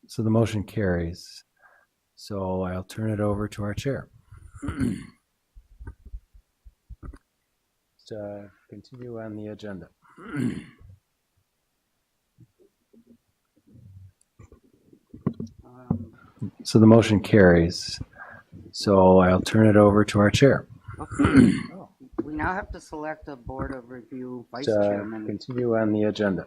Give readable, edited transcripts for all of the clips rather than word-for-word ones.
So the motion carries. So I'll turn it over to our chair. Continue on the agenda. So the motion carries. So I'll turn it over to our chair. Okay. We now have to select a Board of Review Vice Chairman. Continue on the agenda.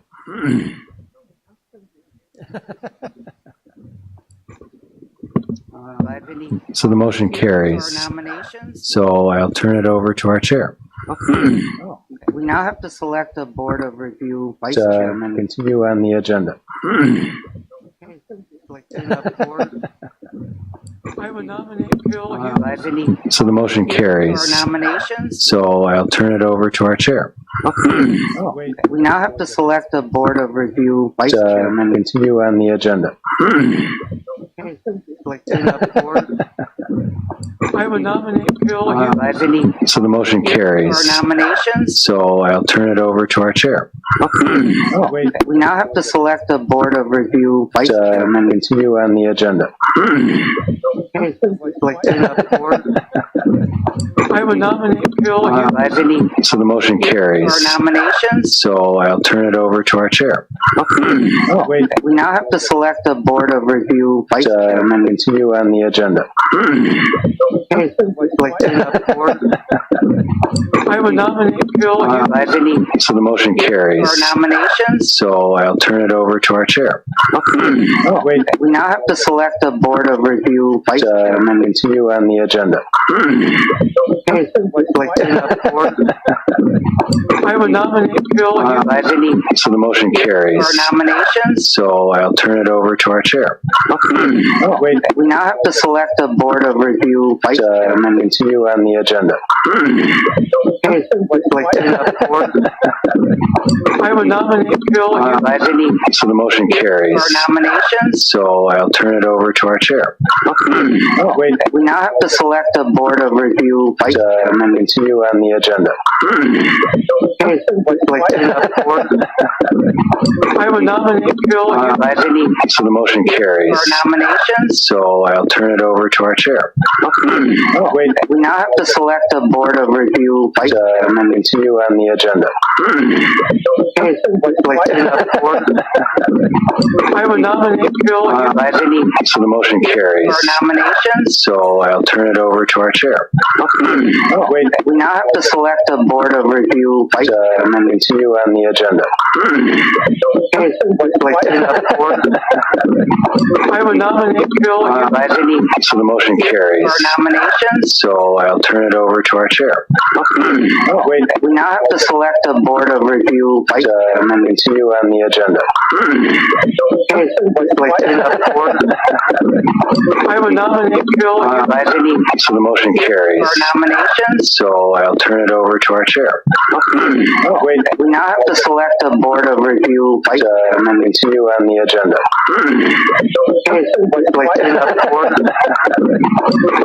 Do I have any So the motion volunteers carries. or nominations? So I'll turn it over to our chair. Okay. We now have to select a Board of Review Vice Chairman. Continue on the agenda. Okay. Like the board. I would nominate Bill Do Hughes. I have any So the motion volunteers carries. or nominations? So I'll turn it over to our chair. Okay. We now have to select a Board of Review Vice Chairman. Continue on the agenda. Okay. Like the board. I would nominate Bill Do Hughes. I have any So the motion carries. or nominations? So I'll turn it over to our chair. Okay. We now have to select a Board of Review Vice Chairman. Continue on the agenda. Okay. Like the board. I would nominate Bill Do Hughes. I have any So the motion carries. or nominations? So I'll turn it over to our chair. Okay. We now have to select a Board of Review Vice Chairman. Continue on the agenda. Okay. Like the board. I would nominate Bill Do Hughes. I have any So the motion carries. or nominations? So I'll turn it over to our chair. Okay. We now have to select a Board of Review Vice Chairman. Continue on the agenda. Okay. Like the board. I would nominate Bill Do Hughes. I have any So the motion carries. or nominations? So I'll turn it over to our chair. Okay. We now have to select a Board of Review Vice Chairman. Continue on the agenda. Okay. Like the board. I would nominate Bill Do Hughes. I have any So the motion carries. or nominations? So I'll turn it over to our chair. Okay. We now have to select a Board of Review Vice Chairman. Continue on the agenda. Okay. Like the board. I would nominate Bill Do Hughes. I have any So the motion carries. or nominations? So I'll turn it over to our chair. Okay. We now have to select a Board of Review Vice Chairman. Continue on the agenda. Okay. Like the board. I would nominate Bill Do Hughes. I have any So the motion carries. or nominations? So I'll turn it over to our chair. Okay. We now have to select a Board of Review Vice Chairman. Continue on the agenda. Okay. Like the board. I would nominate Bill Do Hughes. I have any So the motion carries. or nominations? So I'll turn it over to our chair. Okay. We now have to select a Board of Review Vice Chairman. Continue on the agenda. Okay. Like the board. I would nominate Bill Do Hughes. I have any So the motion carries. or nominations? So I'll turn it over to our chair. Okay. We now have to select a Board of Review Vice Chairman. Continue on the agenda. Okay. Like the board.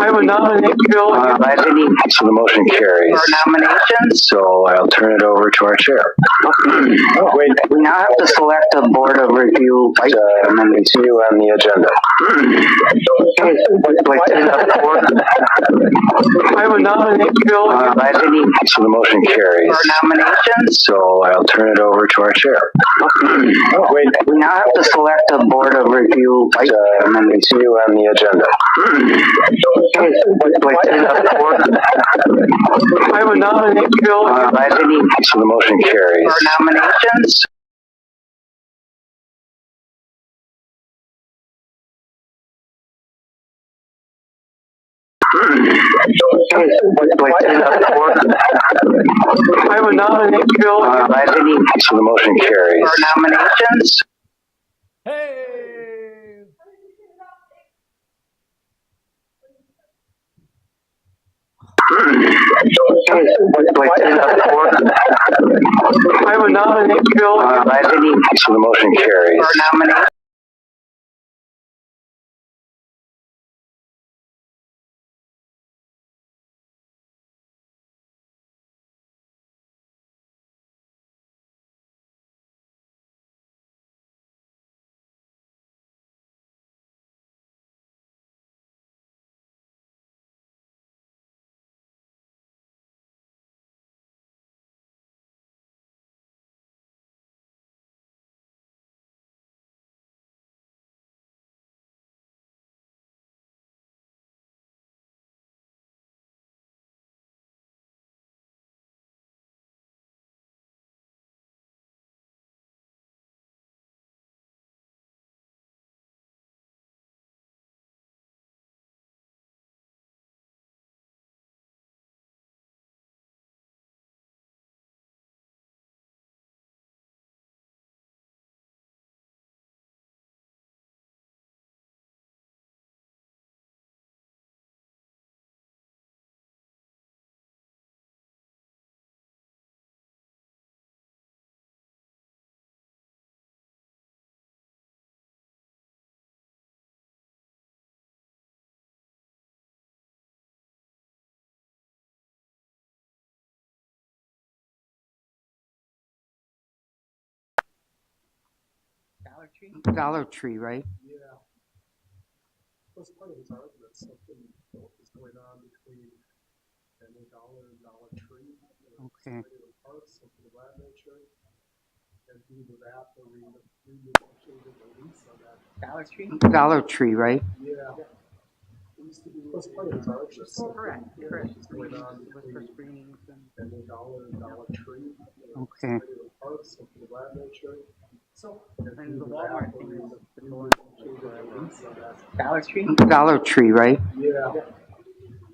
I would nominate Bill Do Hughes. I have any So the motion carries. or nominations? So I'll turn it over to our chair. Okay. We now have to select a Board of Review Vice Chairman. Continue on the agenda. Okay. Like the board. I would nominate Bill Do Hughes. I have any So the motion carries. or nominations? So I'll turn it over to our chair. Okay. We now have to select a Board of Review Vice Chairman. Continue on the agenda. Okay. Like the board. I would nominate Bill Do Hughes. I have any So the motion carries. or nominations? Okay. Like the board. I would nominate Bill Do Hughes. I have any So the motion carries. or nominations? Hey! Okay. Like the board. I would nominate Bill Do Hughes. I have any So the motion carries. or nominations? Dollar Tree, right? Yeah. Was part of his argument, something was going on between Family Dollar and Dollar Tree. Okay. Parts, something of that nature. And due to that, the renegotiated the lease on that. Dollar Tree, right? Yeah. Was part of his argument, something was going on between Family Dollar and Dollar Tree. Okay. Parts, something of that nature. And the Walmart thing is Dollar Tree, right? Yeah.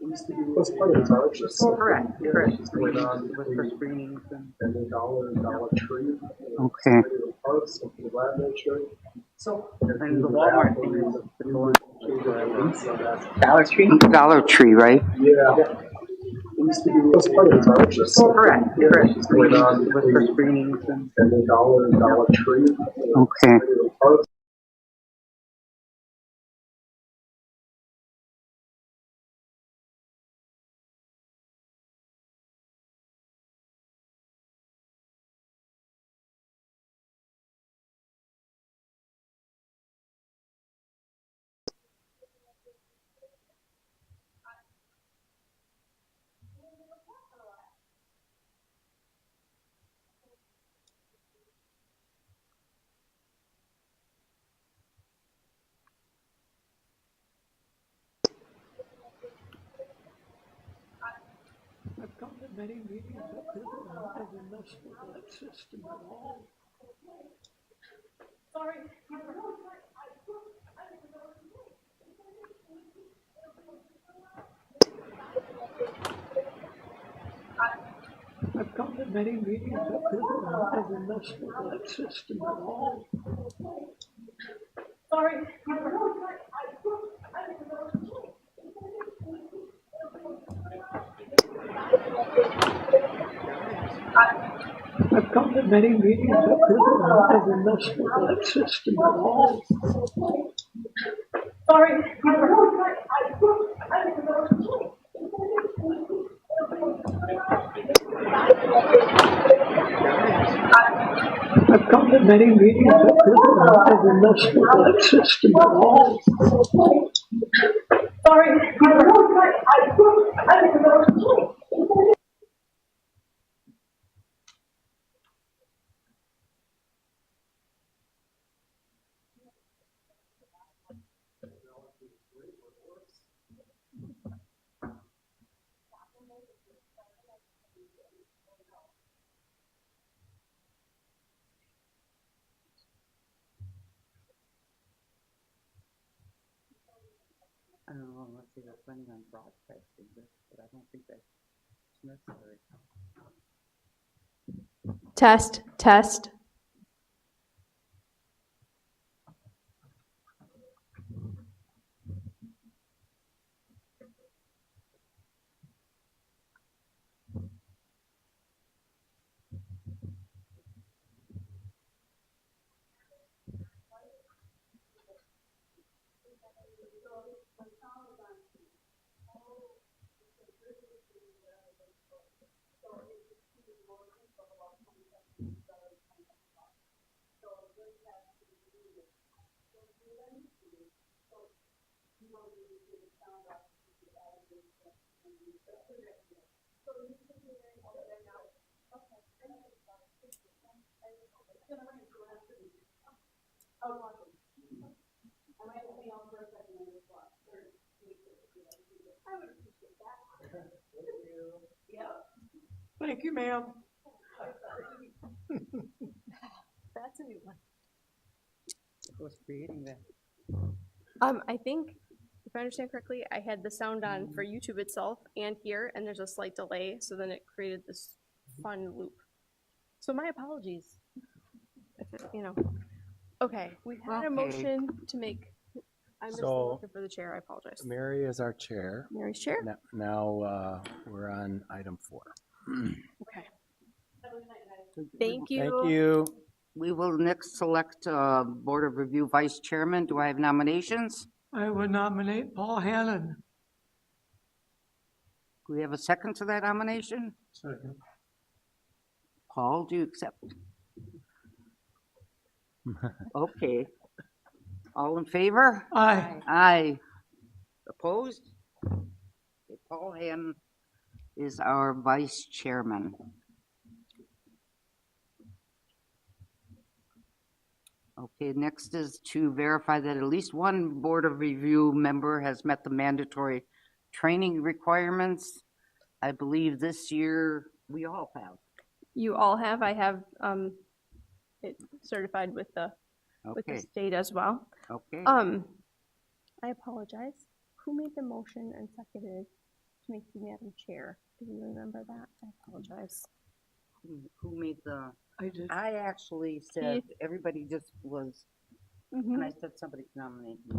Was part of his argument, correct. was going on With between the screenings and Family Dollar and Dollar Tree. okay. Parts, something of that nature. And the Walmart thing is Dollar Tree, right? Yeah. Was part of his argument, correct. was going on With the between screenings and Family Dollar and Dollar Tree. okay. Parts. I've gone to many meetings up here, but I've never messed with that system at all. I've gone to many meetings up here, but I've never messed with that system at all. I've gone to many meetings up here, but I've never messed with that system at all. I've gone to many meetings up here, but I've never messed with that system at all. I don't know unless they were planning on broadcasting this, but I don't think that's necessary. Test, test. Thank you, ma'am. That's a new one. It was creating that. I think, if I understand correctly, I had the sound on for YouTube itself and here, and there's a slight delay, so then it created this fun loop. So my apologies. If it, you know. Okay, we had a Okay. motion to make. I missed the So- motion for the chair. I apologize. Mary is our chair. Mary's chair. Now we're on item 4. Okay. Thank you. Thank you. We will next select Board of Review Vice Chairman. Do I have nominations? I would nominate Paul Hannon. Do we have a second to that nomination? Second. Paul, do you accept? Okay. All in favor? Aye. Aye. Opposed? Okay, Paul Hannon is our vice chairman. Okay, next is to verify that at least one Board of Review member has met the mandatory training requirements. I believe this year we all have. You all have, I have, it certified with the Okay, state as well. okay. I apologize. Who made the motion and seconded to make you Madam Chair? Do you remember that? I apologize. Who made the, I did. I actually said, everybody just was, Mm-hmm. and I said somebody can nominate me.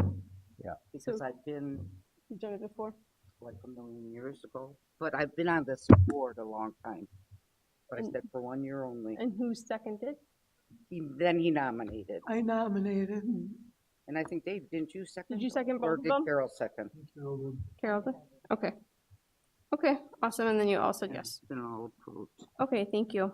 Yeah. Because So- I've been You've done it before? like a million years ago, but I've been on this board a long time. But I And- said for 1 year only. And who seconded? Then he nominated. I nominated. And I think Dave, didn't you second? Did you second Or both of did them? Carol second? Carol did? Okay. Okay, awesome. And then you all said yes. It's been all approved. Okay, thank you.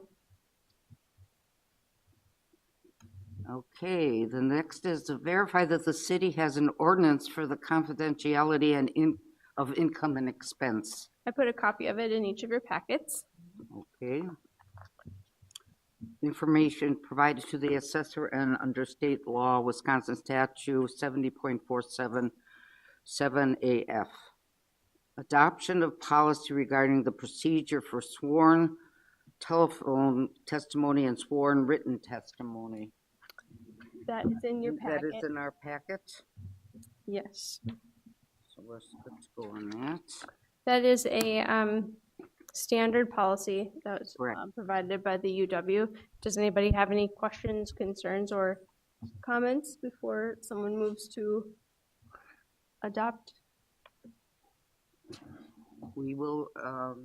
Okay, the next is to verify that the city has an ordinance for the confidentiality and of income and expense. I put a copy of it in each of your packets. Okay. Information provided to the assessor and under state law, Wisconsin statute 70.477 AF. Adoption of policy regarding the procedure for sworn telephone testimony and sworn written testimony. That is in your That packet. is in our packet, Yes. so let's go on that. That is a standard policy that was Correct. provided by the UW. Does anybody have any questions, concerns, or comments before someone moves to adopt? We will,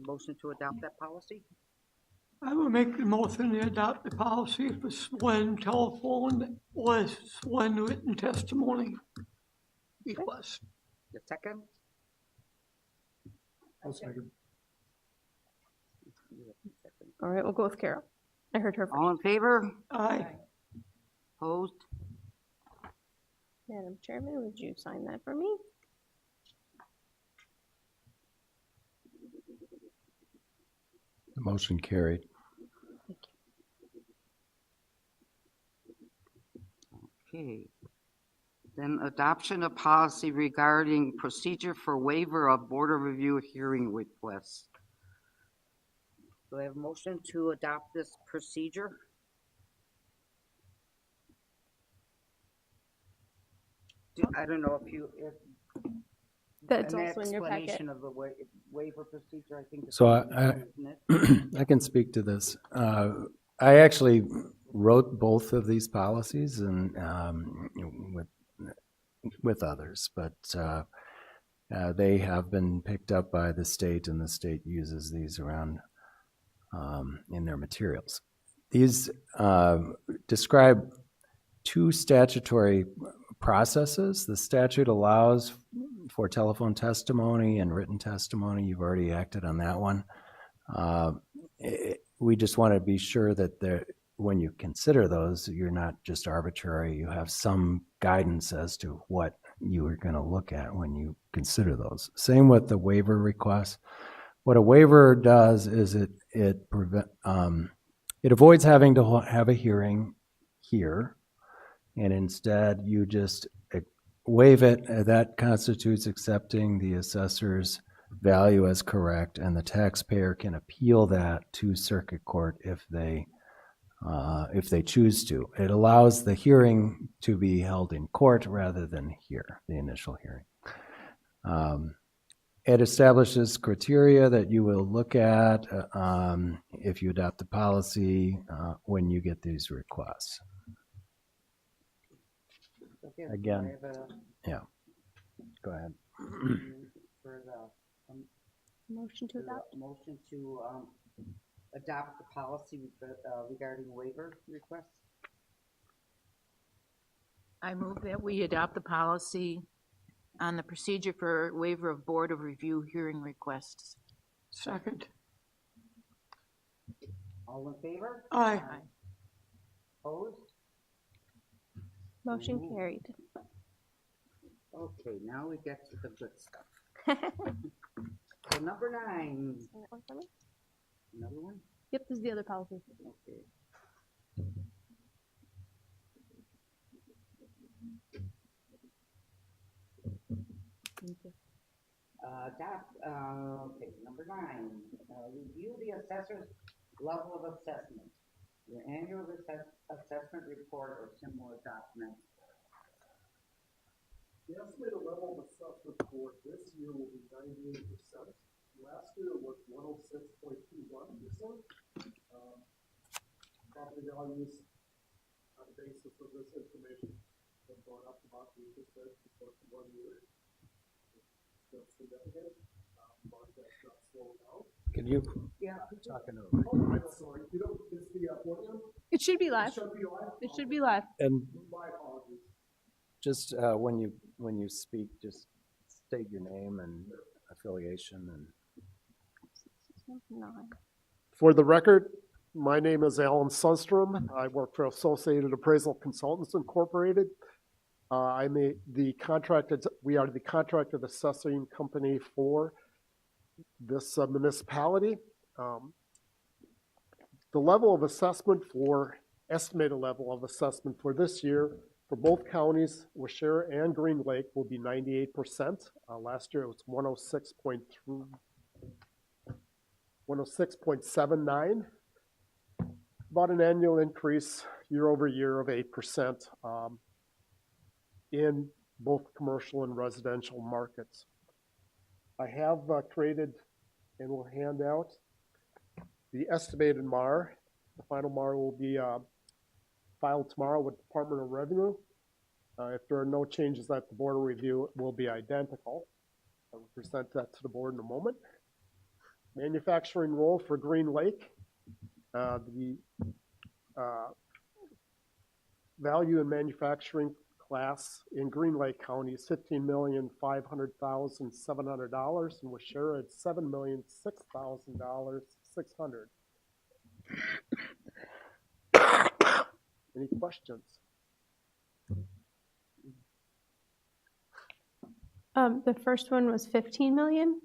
motion to adopt that policy? I will make the motion to adopt the policy for sworn telephone or sworn written testimony request. The second? I'll second. All right, we'll go with Carol. I heard her. All in favor? Aye. Opposed? Madam Chairman, would you sign that for me? The motion carried. Okay. Then adoption of policy regarding procedure for waiver of Board of Review hearing requests. Do I have a motion to adopt this procedure? I don't know if you, if. That's an also in your packet. explanation of the waiver procedure, I think. is So isn't it? I can speak to this. I actually wrote both of these policies and with others, but they have been picked up by the state, and the state uses these around in their materials. These describe two statutory processes. The statute allows for telephone testimony and written testimony. You've already acted on that one. We just want to be sure that when you consider those, you're not just arbitrary. You have some guidance as to what you are going to look at when you consider those. Same with the waiver request. What a waiver does is it avoids having to have a hearing here, and instead you just waive it. That constitutes accepting the assessor's value as correct, and the taxpayer can appeal that to circuit court if they choose to. It allows the hearing to be held in court rather than here, the initial hearing. It establishes criteria that you will look at if you adopt the policy when you get these requests. Okay, Again. I have a Yeah. Go ahead. for the, Motion to for the adopt. motion to, adopt the policy regarding waiver requests. I move that we adopt the policy on the procedure for waiver of Board of Review hearing requests. Second. All in favor? Aye. Opposed? Motion Ooh. carried. Okay, now we get to the good stuff. So number 9, Sign that one for me? another one? Yep, this is the other policy. Okay. Thank you. Okay, number 9, review the assessor's level of assessment, your annual assessment report or similar document. The estimated level of assessment for this year will be 98%. Last year was 106.21%. Property values on the basis of this information have gone up about 3% in the course of 1 year. That's significant, but that's not slowing down. Can you Yeah. talk into Oh, I'm sorry. You know, is the podium? It should be It live. should be live. It should be live. And My apologies. just when you speak, just state your name and affiliation and. For the record, my name is Alan Sundstrom. I work for Associated Appraisal Consultants Incorporated. We are the contracted assessing company for this municipality. The level of assessment estimated level of assessment for this year for both counties, Waushara and Green Lake, will be 98%. Last year it was 106.79, about an annual increase year over year of 8% in both commercial and residential markets. I have created and will hand out the estimated MAR. The final MAR will be filed tomorrow with Department of Revenue. If there are no changes at the Board of Review, it will be identical. I will present that to the board in a moment. Manufacturing roll for Green Lake. The value in manufacturing class in Green Lake County is $15,500,700, and Waushara it's $7,006,600. Any questions? The first one was 15 million,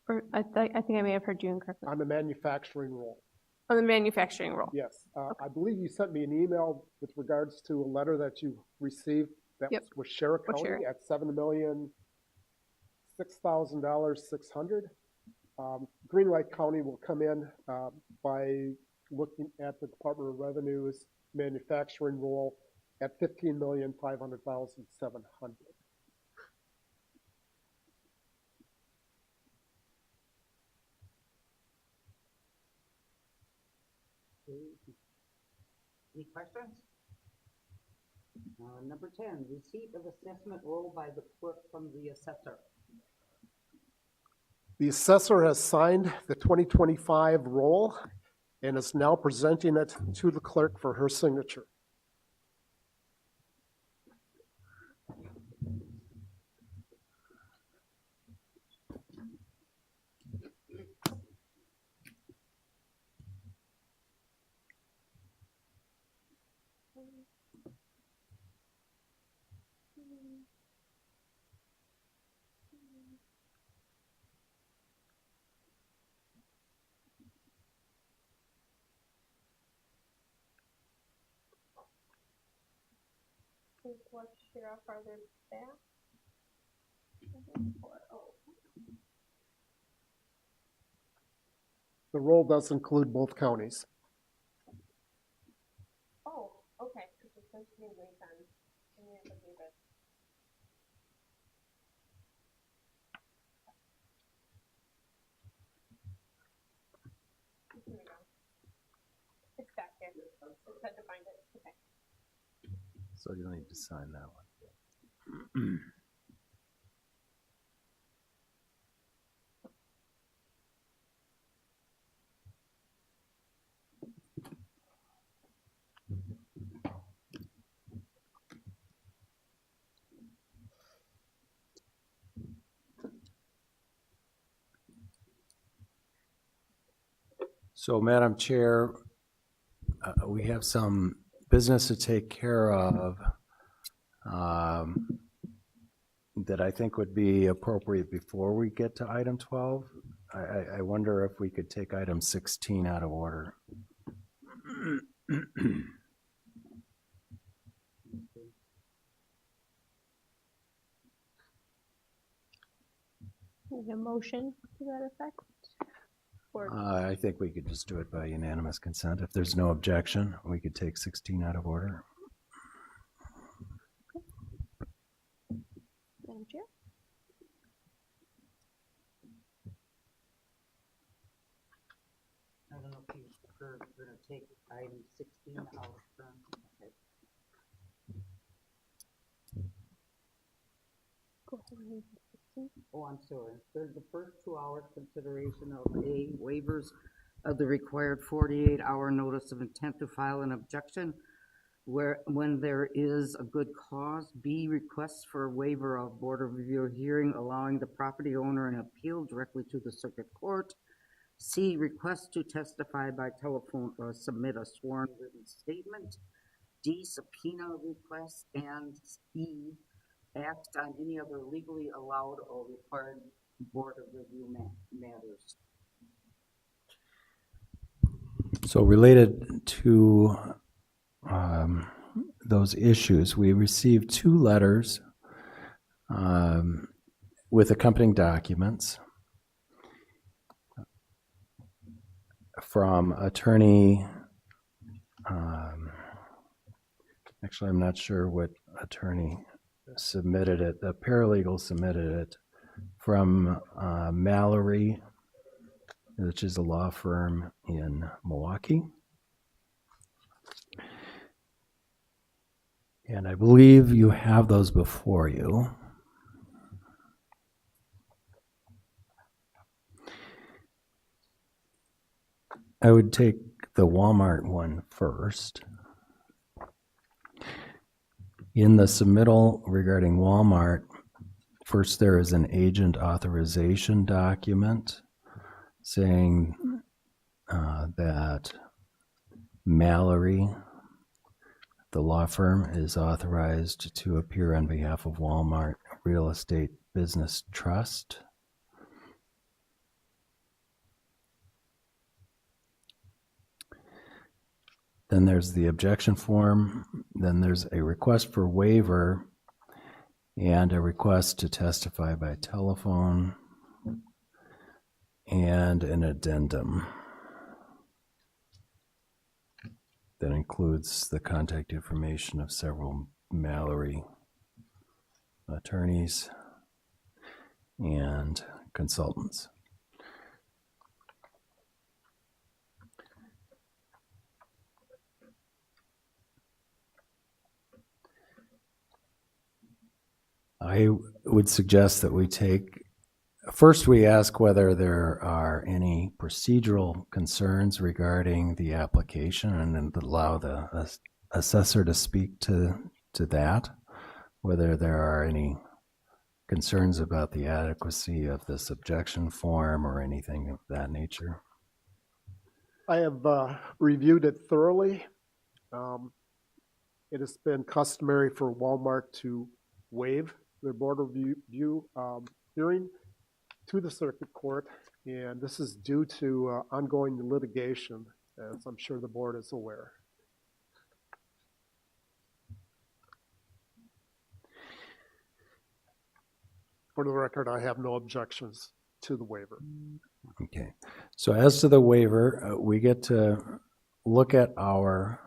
or I think I may have heard you incorrectly. On the manufacturing roll. On the manufacturing roll. Yes, I believe you sent me an email with regards to a letter that you received that Yep. was Waushara County Waushara. at $7,006,600. Green Lake County will come in by looking at the Department of Revenue's manufacturing roll at $15,500,700. Any questions? Number 10, receipt of assessment roll by the clerk from the assessor. The assessor has signed the 2025 roll and is now presenting it to the clerk for her signature. What share farther back? The roll does include both counties. Oh, okay. It's supposed to be late on. Here we go. It's back there. Just had to find it. Okay. So you'll need to sign that one. So, Madam Chair, we have some business to take care of. that I think would be appropriate before we get to item 12. I wonder if we could take item 16 out of order. Need a motion to that effect? Or, I think we could just do it by unanimous consent. If there's no objection, we could take 16 out of order. Madam Chair? I don't know if you prefer, we're gonna take item 16 out from, okay. Go ahead and read 16. Oh, I'm sorry. The first 2 hours consideration of A, waivers of the required 48-hour notice of intent to file an objection when there is a good cause. B, requests for a waiver of board of review hearing allowing the property owner an appeal directly to the circuit court. C, request to testify by telephone or submit a sworn written statement. D, subpoena requests. And E, act on any other legally allowed or required board of review matters. So related to those issues, we received 2 letters with accompanying documents from attorney, actually I'm not sure what attorney submitted it, the paralegal submitted it, from Mallory, which is a law firm in Milwaukee. And I believe you have those before you. I would take the Walmart one first. In the submittal regarding Walmart, first there is an agent authorization document saying that Mallory, the law firm, is authorized to appear on behalf of Walmart Real Estate Business Trust. Then there's the objection form. Then there's a request for waiver and a request to testify by telephone and an addendum that includes the contact information of several Mallory attorneys and consultants. I would suggest that we take, first we ask whether there are any procedural concerns regarding the application, and then allow the assessor to speak to that, whether there are any concerns about the adequacy of this objection form or anything of that nature. I have reviewed it thoroughly. It has been customary for Walmart to waive their board review hearing to the circuit court, and this is due to ongoing litigation, as I'm sure the board is aware. For the record, I have no objections to the waiver. Okay, so as to the waiver, we get to look at our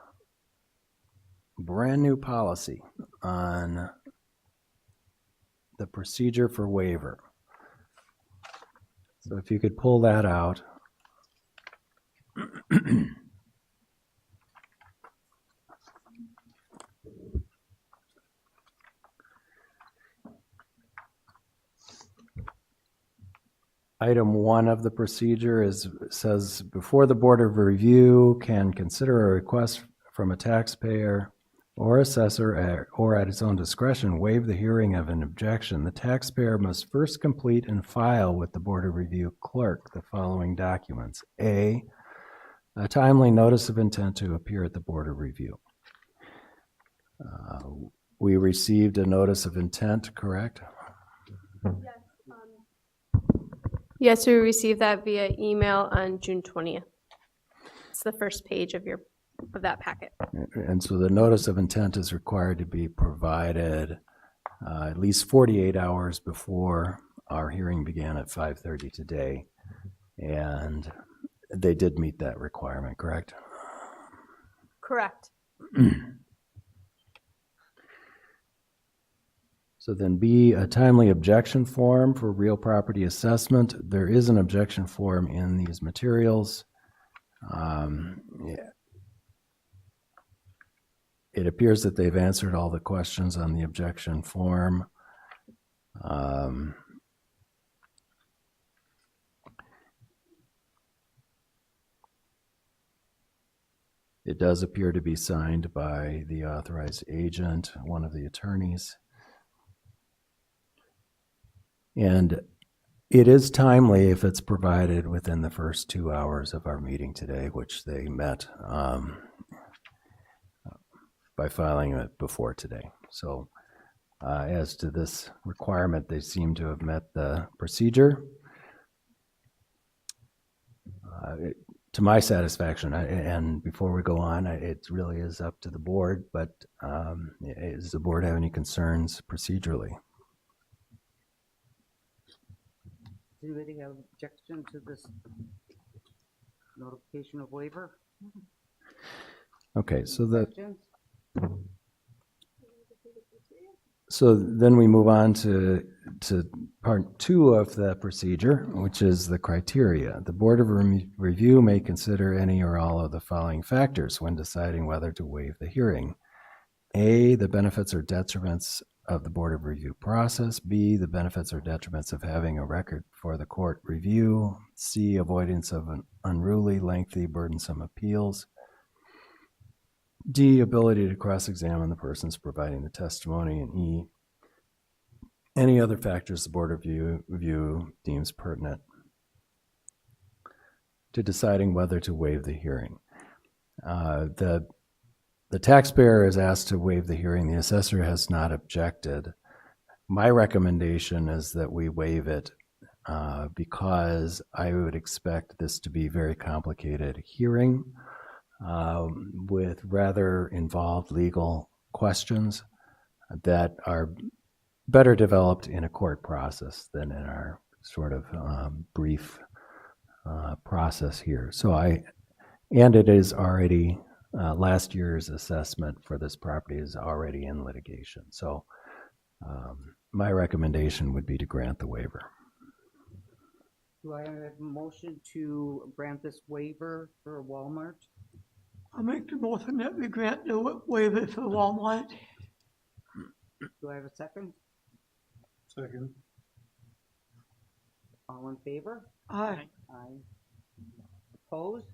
brand new policy on the procedure for waiver. So if you could pull that out. Item 1 of the procedure says, before the Board of Review can consider a request from a taxpayer or assessor or at its own discretion waive the hearing of an objection, the taxpayer must first complete and file with the Board of Review clerk the following documents. A timely notice of intent to appear at the Board of Review. we received a notice of intent, correct? Yes, we received that via email on June 20th. It's the first page of that packet. And so the notice of intent is required to be provided at least 48 hours before our hearing began at 5:30 today. And they did meet that requirement, correct? Correct. So then B, a timely objection form for real property assessment. There is an objection form in these materials. Yeah. It appears that they've answered all the questions on the objection form. It does appear to be signed by the authorized agent, one of the attorneys. And it is timely if it's provided within the first 2 hours of our meeting today, which they met by filing it before today. So as to this requirement, they seem to have met the procedure. To my satisfaction, and before we go on, it really is up to the board, but does the board have any concerns procedurally? Does anybody have objection to this notification of waiver? Okay, so Objections? then we move on to part 2 of the procedure, which is the criteria. The Board of Review may consider any or all of the following factors when deciding whether to waive the hearing. A, the benefits or detriments of the Board of Review process. B, the benefits or detriments of having a record for the court review. C, avoidance of an unruly, lengthy, burdensome appeals. D, ability to cross-examine the persons providing the testimony. And E, any other factors the Board of Review deems pertinent to deciding whether to waive the hearing. The taxpayer is asked to waive the hearing. The assessor has not objected. My recommendation is that we waive it because I would expect this to be a very complicated hearing with rather involved legal questions that are better developed in a court process than in our sort of brief process here. And it is already, last year's assessment for this property is already in litigation. So my recommendation would be to grant the waiver. Do I have a motion to grant this waiver for Walmart? I make the motion that we grant the waiver for Walmart. Do I have a second? Second. All in favor? Aye. Aye. Opposed?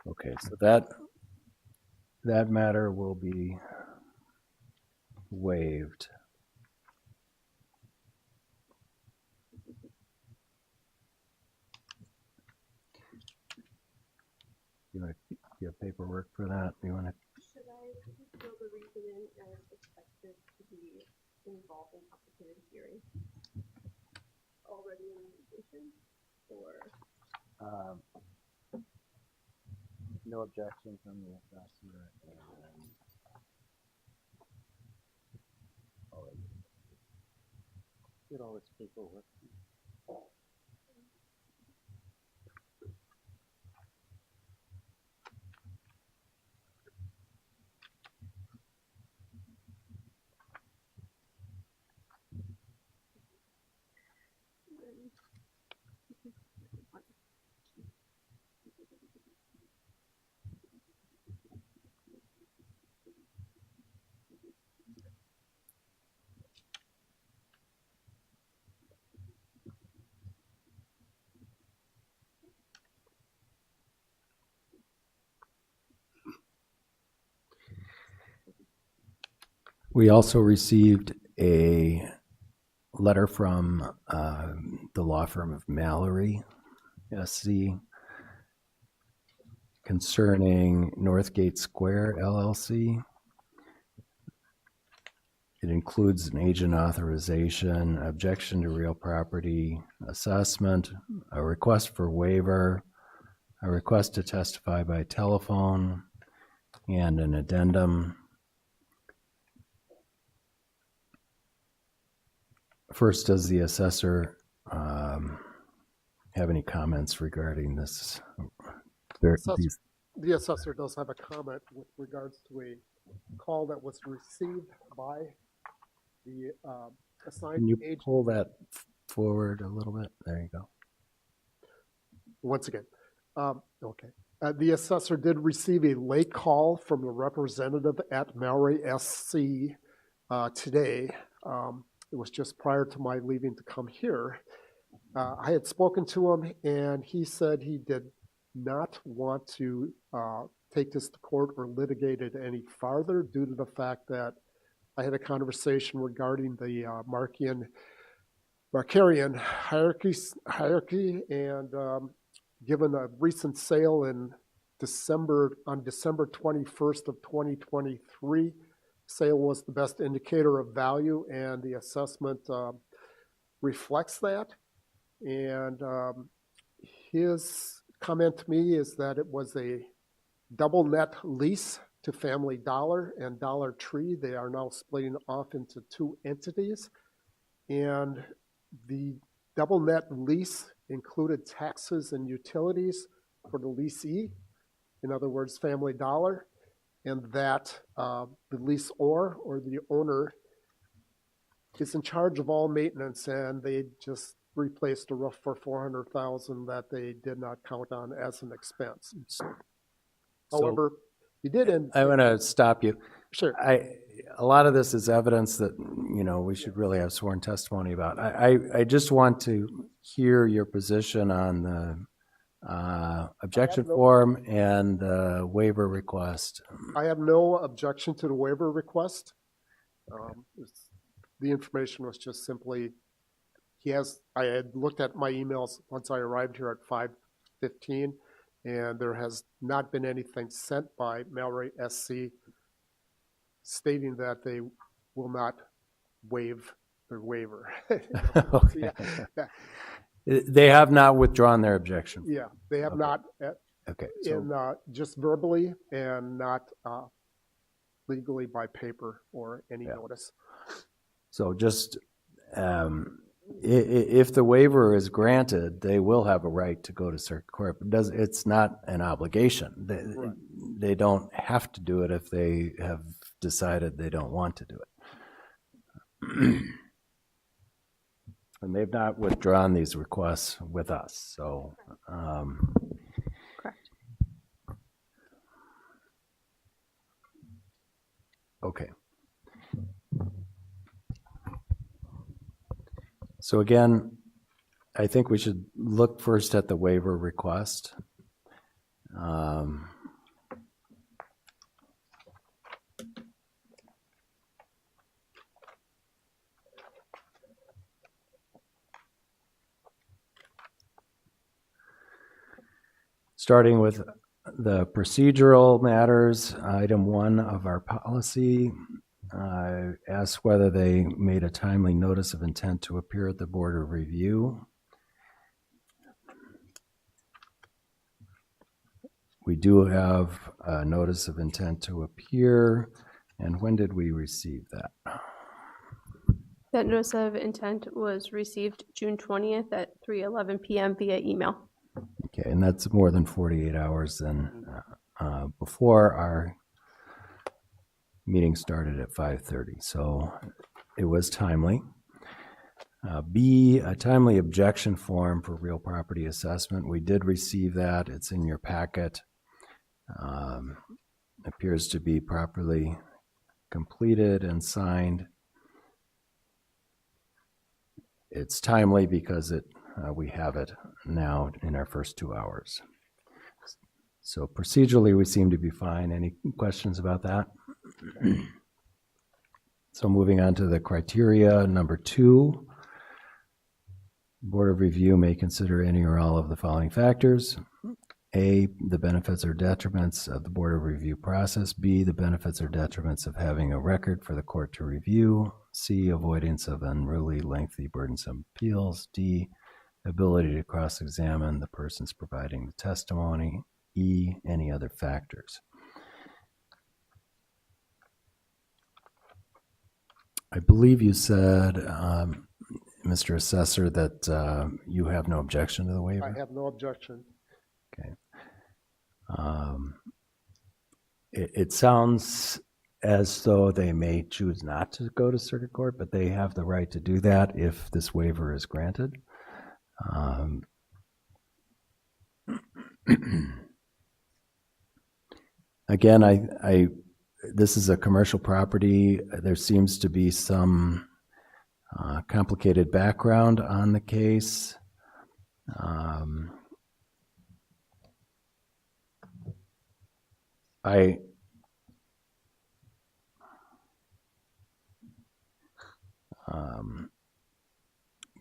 Okay, so that matter will be waived. You have paperwork for that? You want to? Should I fill the reason in as expected to be involved in complicated hearing? Already in litigation, or? No objection from the assessor. Get all this paperwork. We also received a letter from the law firm of Mallory, SC, concerning Northgate Square LLC. It includes an agent authorization, objection to real property assessment, a request for waiver, a request to testify by telephone, and an addendum. First, does the assessor have any comments regarding this? The assessor does have a comment with regards to a call that was received by the assigned Can you agent. pull that forward a little bit? There you go. Once again, okay. The assessor did receive a late call from the representative at Mallory SC today. It was just prior to my leaving to come here. I had spoken to him, and he said he did not want to take this to court or litigate it any farther due to the fact that I had a conversation regarding the Markarian hierarchy, and given a recent sale on December 21st of 2023, sale was the best indicator of value, and the assessment reflects that. And his comment to me is that it was a double net lease to Family Dollar and Dollar Tree. They are now splitting off into two entities. And the double net lease included taxes and utilities for the leasee, in other words, Family Dollar, and that the leaseor or the owner is in charge of all maintenance, and they just replaced a roof for $400,000 that they did not count on as an expense. However, he did. I want to stop you. Sure. A lot of this is evidence that, we should really have sworn testimony about. I just want to hear your position on the objection form and the waiver request. I have no objection to the waiver request. The information was just simply, I had looked at my emails once I arrived here at 5:15, and there has not been anything sent by Mallory SC stating that they will not waive their waiver. Okay. They have not withdrawn their objection. Yeah, they have not, Okay. So, just verbally and not legally by paper or any notice. so just if the waiver is granted, they will have a right to go to circuit court. It's not an obligation. They don't have to do it if they have decided they don't want to do it. And they've not withdrawn these requests with us, so. Correct. Okay. So again, I think we should look first at the waiver request. Starting with the procedural matters, item 1 of our policy asks whether they made a timely notice of intent to appear at the Board of Review. We do have a notice of intent to appear, and when did we receive that? That notice of intent was received June 20th at 3:11 p.m. via email. Okay, and that's more than 48 hours than before our meeting started at 5:30, so it was timely. B, a timely objection form for real property assessment. We did receive that. It's in your packet. Appears to be properly completed and signed. It's timely because we have it now in our first 2 hours. So procedurally, we seem to be fine. Any questions about that? So moving on to the criteria, number 2, Board of Review may consider any or all of the following factors. A, the benefits or detriments of the Board of Review process. B, the benefits or detriments of having a record for the court to review. C, avoidance of unruly, lengthy, burdensome appeals. D, ability to cross-examine the persons providing the testimony. E, any other factors. I believe you said, Mr. Assessor, that you have no objection to the waiver? I have no objection. Okay. It sounds as though they may choose not to go to circuit court, but they have the right to do that if this waiver is granted. Again, this is a commercial property. There seems to be some complicated background on the case.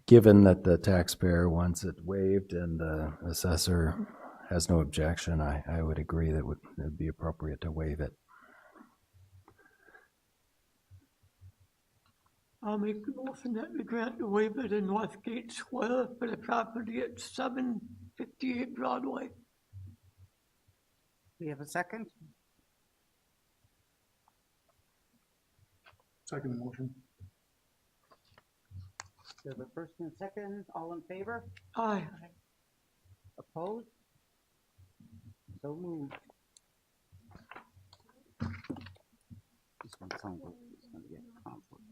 Given that the taxpayer wants it waived and the assessor has no objection, I would agree that it would be appropriate to waive it. I'll make the motion that we grant the waiver to Northgate Square for the property at 758 Broadway. We have a second? Second motion. We have a first and a second. All in favor? Aye. Opposed? So moved. This one sounds like it's gonna get complicated.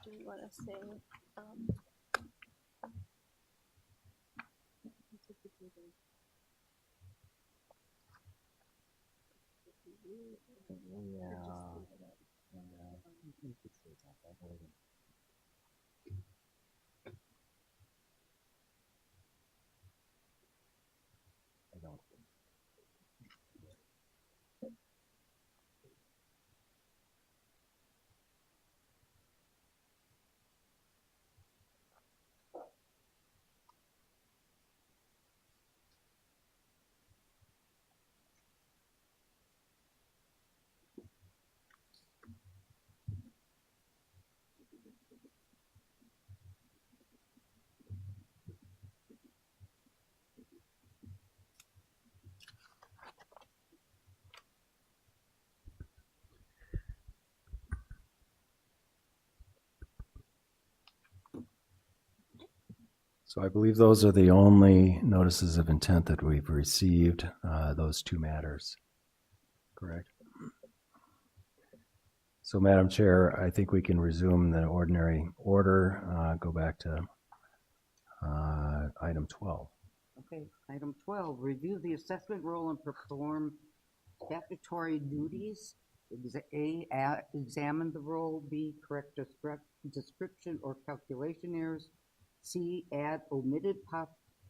Do you want to say, So I believe those are the only notices of intent that we've received, those two matters. Correct? So Madam Chair, I think we can resume the ordinary order, go back to item 12. Okay, item 12, review the assessment role and perform statutory duties. A, examine the role. B, correct description or calculation errors. C, add omitted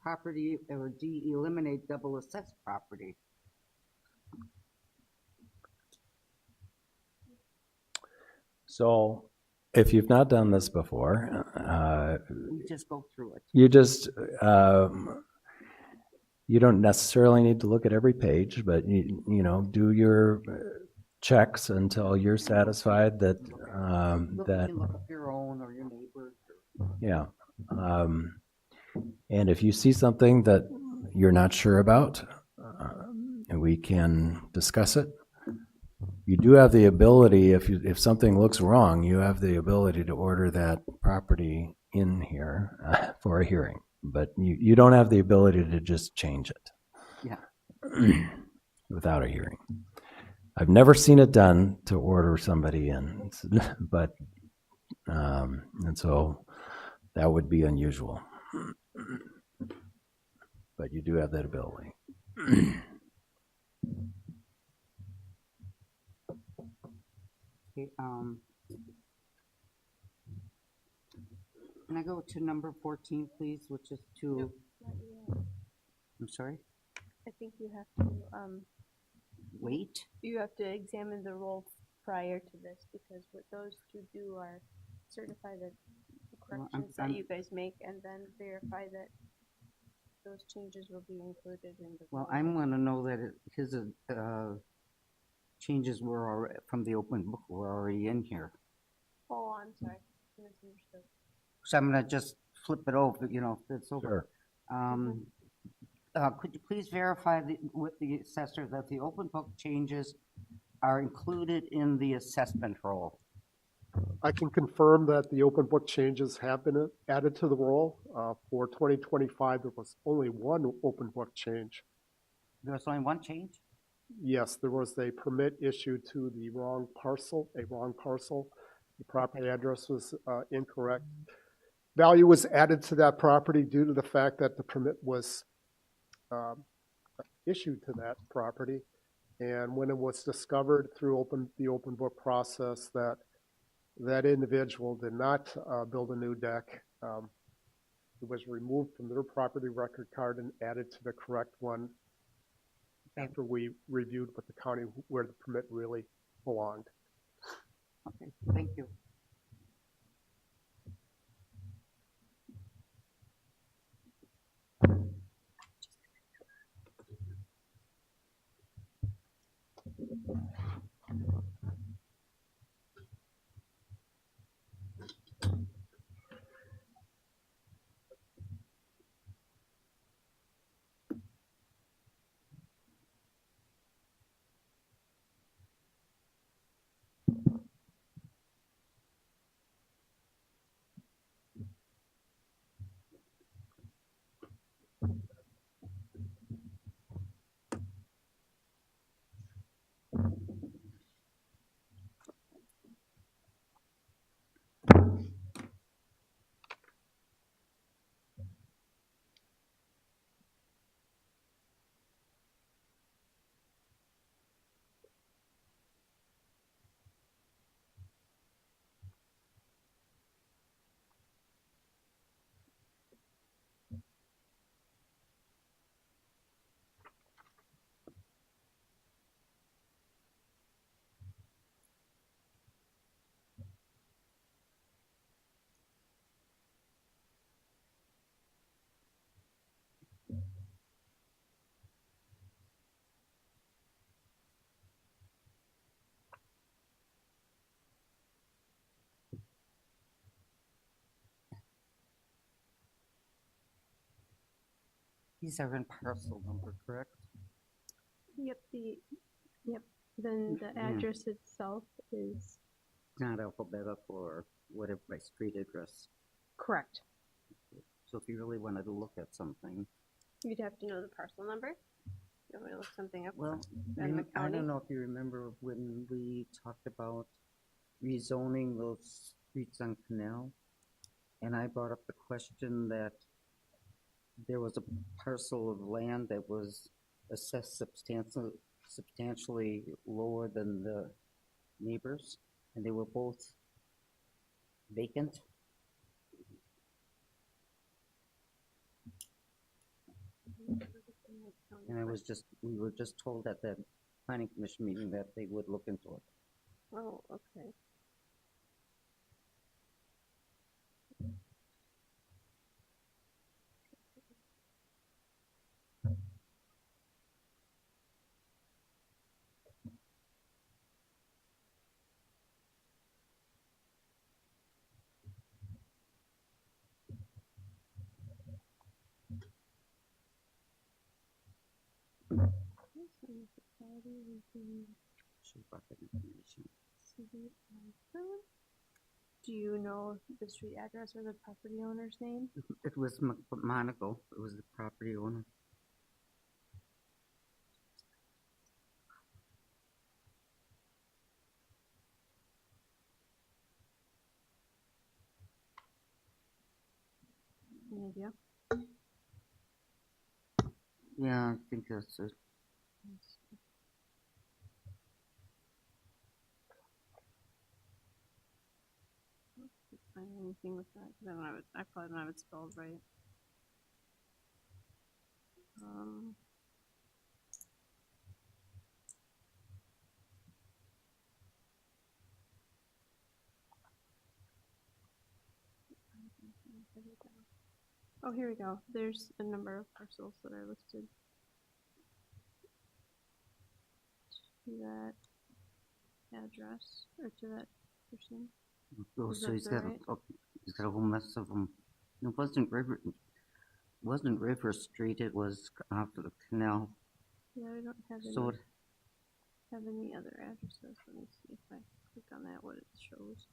property, or D, eliminate double assessed property. So if you've not done this before, We just go through it. you just, you don't necessarily need to look at every page, but you know, do your checks until you're satisfied that, Look, that, you can look up your own or your neighbor's. yeah. And if you see something that you're not sure about, and we can discuss it, you do have the ability, if something looks wrong, you have the ability to order that property in here for a hearing. But you don't have the ability to just change it. Yeah. Without a hearing. I've never seen it done to order somebody in, but, and so that would be unusual. But you do have that ability. Okay, I go to number 14, please, which is to, I'm sorry, I think you have to, wait? you have to examine the role prior to this, because what those two do are certify that the Well, corrections I'm- that you guys make, and then verify that those changes will be included in the. Well, rule. I'm gonna know that his, changes were already, from the open book were already in here. Oh, I'm sorry, I misunderstood. So I'm gonna just flip it over, you know, if it's over. Sure. Could you please verify with the assessor that the open book changes are included in the assessment roll? I can confirm that the open book changes have been added to the roll. For 2025, there was only one open book change. There was only one change? Yes, there was a permit issued to the wrong parcel, a wrong parcel. The property address was incorrect. Value was added to that property due to the fact that the permit was issued to that property. And when it was discovered through the open book process that that individual did not build a new deck, it was removed from their property record card and added to the correct one after we reviewed with the county where the permit really belonged. Okay, thank you. These are in parcel number, correct? Yep, then the Yeah. address itself is. Not alphabetical or whatever by street address. Correct. So if you really wanted to look at something, You'd have to know the parcel number. You want me to look something up? well, And the I county? don't know if you remember when we talked about rezoning those streets on Canal. And I brought up the question that there was a parcel of land that was assessed substantially lower than the neighbors, and they were both vacant. And we were just told at that planning commission meeting that they would look into it. Oh, okay. Should brought that information. Do you know the street address or the property owner's name? It was Monaco. It was the property owner. Any idea? Yeah, I think that's it. find anything with that, 'cause I don't have it, I probably don't have it spelled right. Um. Oh, here we go. There's a number of parcels that are listed. To that address, or to that person. Oh, Is so that he's the got, right? he's got a whole mess of them. It wasn't River Street, it was after the canal. Yeah, I don't have So any, it, have any other addresses. Let me see if I click on that, what it shows.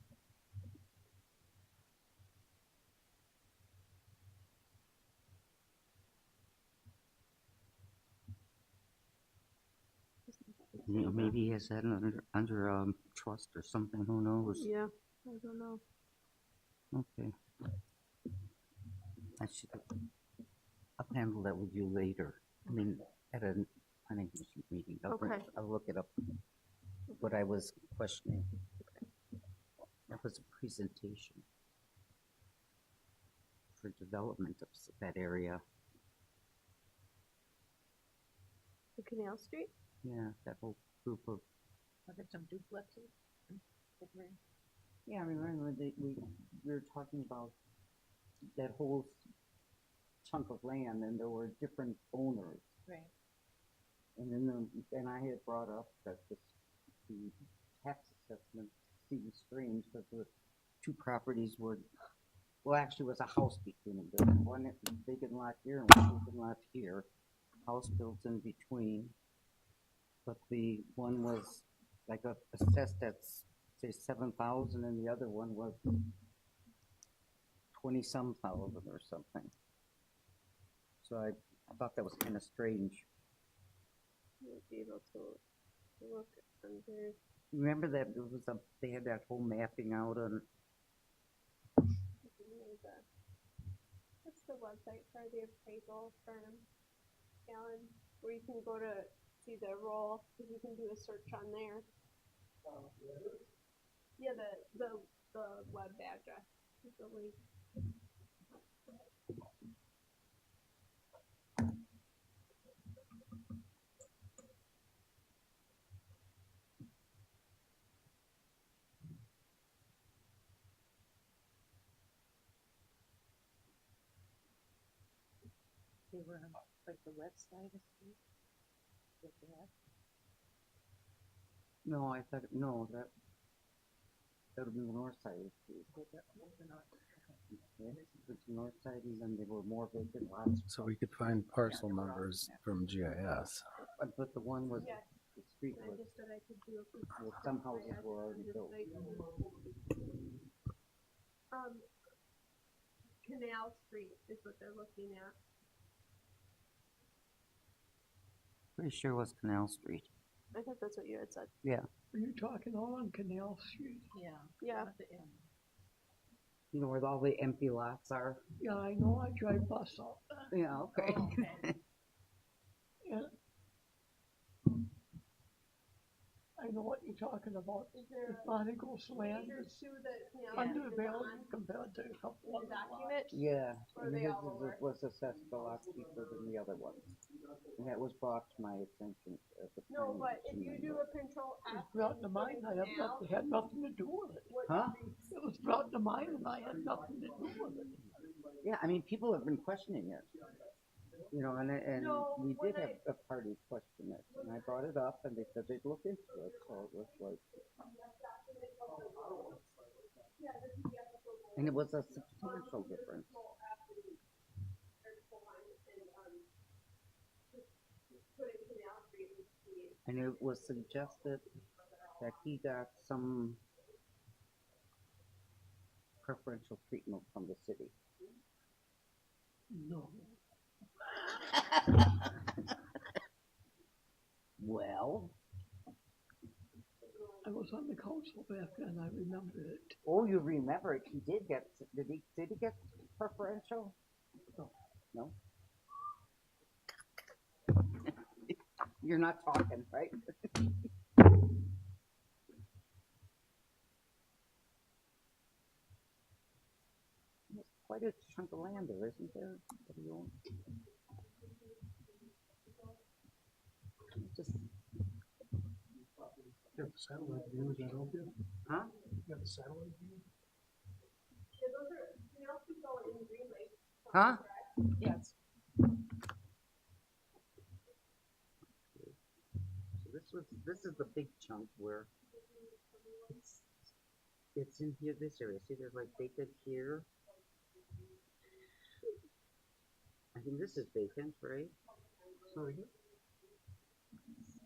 maybe he has that under trust or something, who knows? Yeah, I don't know. Okay. I'll handle that with you later. I mean, at a planning commission meeting. Okay. I'll look it up. What I was questioning. That was a presentation for development of that area. The Canal Street? Yeah, that whole group of. Are there some duplexes? Yeah, I remember we were talking about that whole chunk of land, and there were different owners. Right. And then I had brought up that the tax assessment seemed strange because the two properties were, well, actually it was a house between them. There was one vacant lot here and one vacant lot here. House built in between. But the one was like assessed at, say, 7,000, and the other one was 20-some thousand or something. So I thought that was kind of strange. You'll be able to look under. Remember that it was they had that whole mapping out on. What's the website for the appraisal firm, Alan, where you can go to see the role, because you can do a search on there. Yeah, the web address, the link. They were on like the west side of the street? With that? No, I thought no, that would be the north side of the street. Yeah, it's the north side, and then there were more vacant lots. So we could find parcel numbers from GIS. But the one was Yes. the street I was just said I could do a quick. well, some houses were already built. Canal Street is what they're looking at. Pretty sure it was Canal Street. I thought that's what you had said. Yeah, Are you talking all on Canal Street? Yeah. Yeah. At the end. you know where all the empty lots are. Yeah, I know, I drive bus out there. Yeah, okay. Oh, okay. And I know what you're talking about. Is there If Bonnie goes land major is two that Canal Street is undervalued on compared to a couple in other the lots. document? Yeah, Or and they his all over? was assessed a lot cheaper than the other ones. And that was brought to my attention at the No, planning but if you commission do meeting. a control F. It was brought to mine, I have Canal, nothing, had nothing to do with it. Huh? It was brought to mine and I had nothing to do with it. Yeah, I mean, people have been questioning it. You know, and No, we when did have a party question it, and I brought it up, and they said they'd look into it, so it was like. And it was a substantial difference. And it was suggested that he got some preferential treatment from the city. No. Well, I was on the council back then, I remember it. oh, you remember it, he did get, did he get preferential? No. No? You're not talking, right? quite a chunk of land there, isn't there? That you own? Just, You have the satellite view, is that okay? huh? You have the satellite view? Huh? Yes. So this is the big chunk where it's in here, this area. See, there's like vacant here. I think this is vacant, right? Sorry.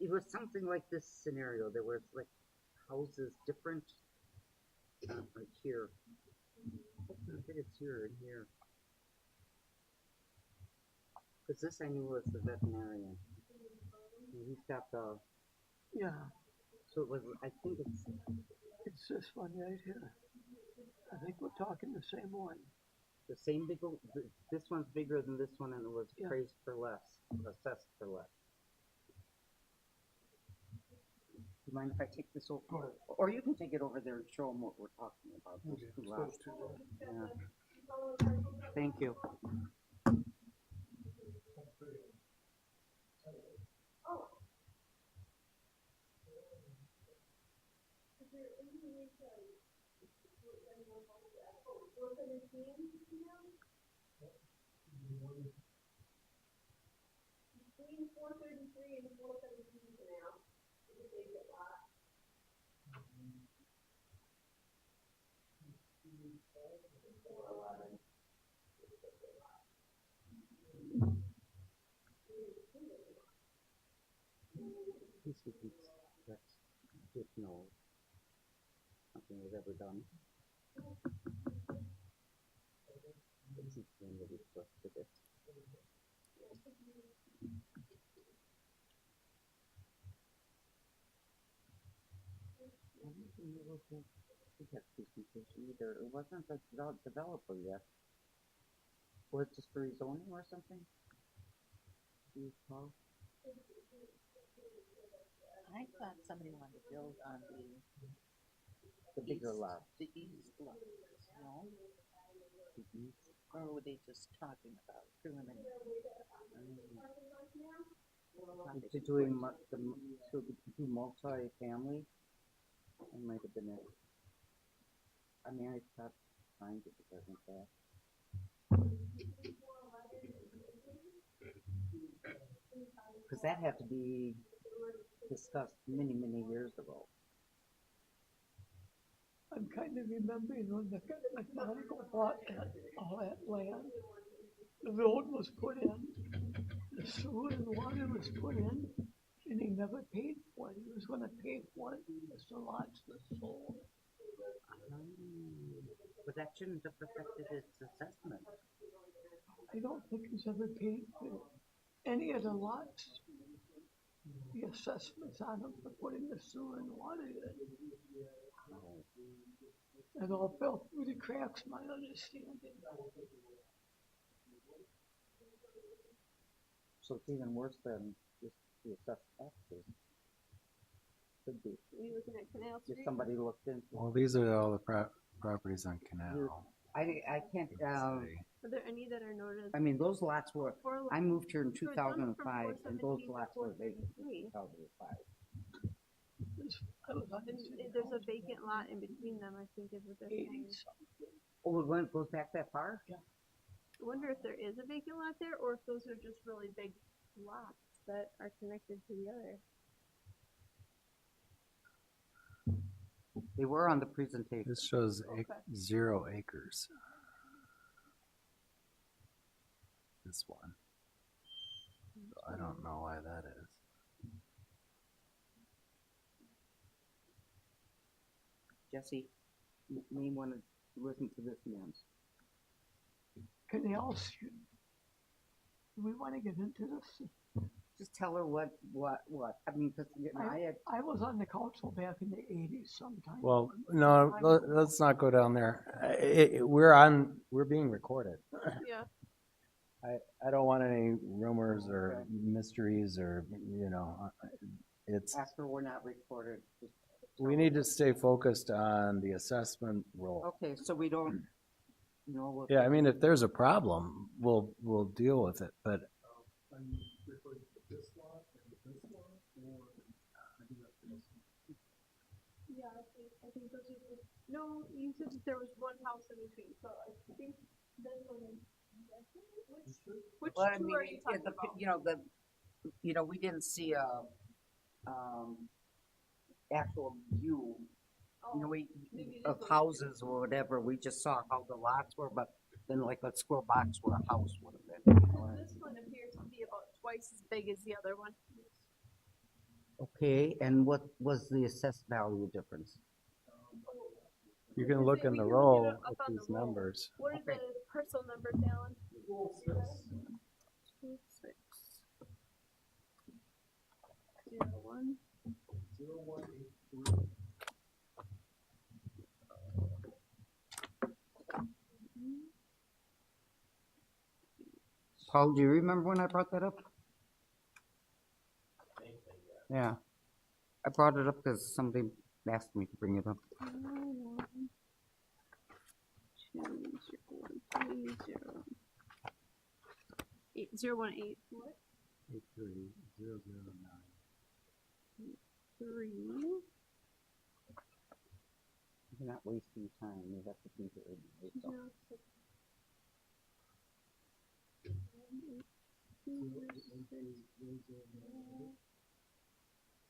It was something like this scenario. There was like houses different, like here. I think it's here and here. Because this I knew was the veterinarian. And he's got the, Yeah, so it was, I think it's this one right here. I think we're talking the same one. the same big, this one's bigger than this one and it was Yeah. appraised for less, assessed for less. Do you mind if I take this over? Go ahead. Or you can take it over there and show them what we're talking about. Those Okay, two it's lots. those two, right? Yeah. Thank you. This would be, that's additional, something was ever done. This is when they requested it. I don't think it was a, that presentation either. It wasn't a developer yet. Was it just for rezoning or something? Do you recall? I thought somebody wanted to build on The bigger lot. the east lot, no? Mhm. Or were they just talking about preliminary? To doing to do multi-family, it might have been it. I mean, I stopped trying to do that with that. Because that had to be discussed many, many years ago. I'm kind of remembering when the McMonigle bought all that land. The road was put in, the sewer and water was put in, and he never paid for it. He was gonna pay for it as the lots were sold. But that shouldn't have affected its assessment. I don't think he's ever paid for any of the lots. The assessments on them for putting the sewer and water in. It all fell through the cracks, my understanding. So it's even worse than just the assessed taxes. Could be, Are you looking at Canal if Street? somebody looked into. Well, these are all the properties on Canal. I can't, Are there any that are noted? I mean, those lots were, For I moved here in So it's 2005 and those 417 to lots were vacant in 433. 2005. I was on And the there's a vacant lot in between them, I think is what they're saying. 80 something. Oh, it goes back that far? I wonder if there is a vacant lot there, or if those are just really big lots that are connected to the other. They were on the presentation. This shows Okay. 0 acres. This one. So I don't know why that is. Jesse, you may want to listen to this man. Canal Street. Do we want to get into this? Just tell her what. I mean, because I had, I was on the council back in the 80s sometime. Well, no, let's not go down there. We're being recorded. Yeah. I don't want any rumors or mysteries or, it's, after we're not recorded. just we tell need her to stay focused on the assessment role. what- Okay, so we don't, you know, what? Yeah, I mean, if there's a problem, we'll deal with it, but Yeah, I think those are the, no, you said that there was one house in between, so I think this one is, which Well, I two mean, are you yeah, talking about? we didn't see actual view, Oh, maybe this of one. houses or whatever. We just saw how the lots were, but then like a square box where a house would have been. This one appears to be about twice as big as the other one. Okay, and what was the assessed value difference? you can look in We the can look roll it up with on the these roll. numbers. What are Okay. the parcel numbers, Alan? 26. 01. Paul, do you remember when I brought that up? Yeah, I brought it up because somebody asked me to bring it up. 01, 2, 0, 1, 3, 0. 8, 0, 1, 8. What? 3. You're not wasting time. You have to think it yourself. 0, 6.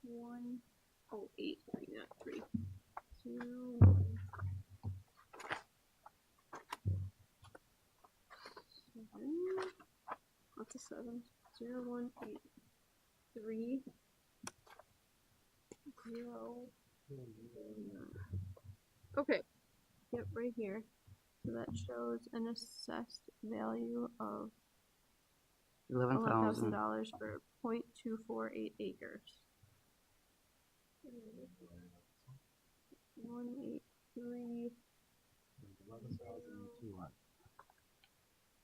1. Oh, 8, not 3. 0, 1. 7. What's a 7? 0, 1, 8. 3. 0. Okay. Yep, right here. So that shows an assessed value of $11,000. $11,000 for 0.248 acres. 183.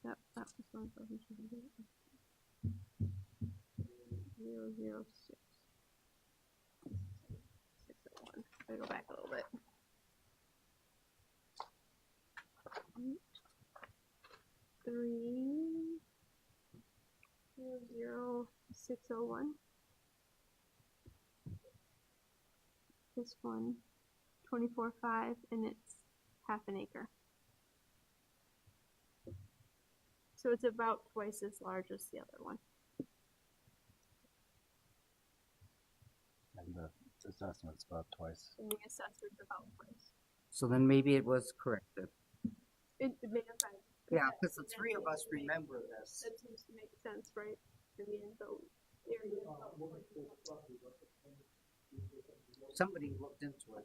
Yep, that was 1,200. 006. 601. I go back a little bit. 3 00601. This one 24.5 and it's half an acre. So it's about twice as large as the other one. And the assessment's about twice. And the assessor's about twice. So then maybe it was corrected. It may have been. Yeah, because the three of us remember this. That seems to make sense, right? I mean, the area. Somebody looked into it.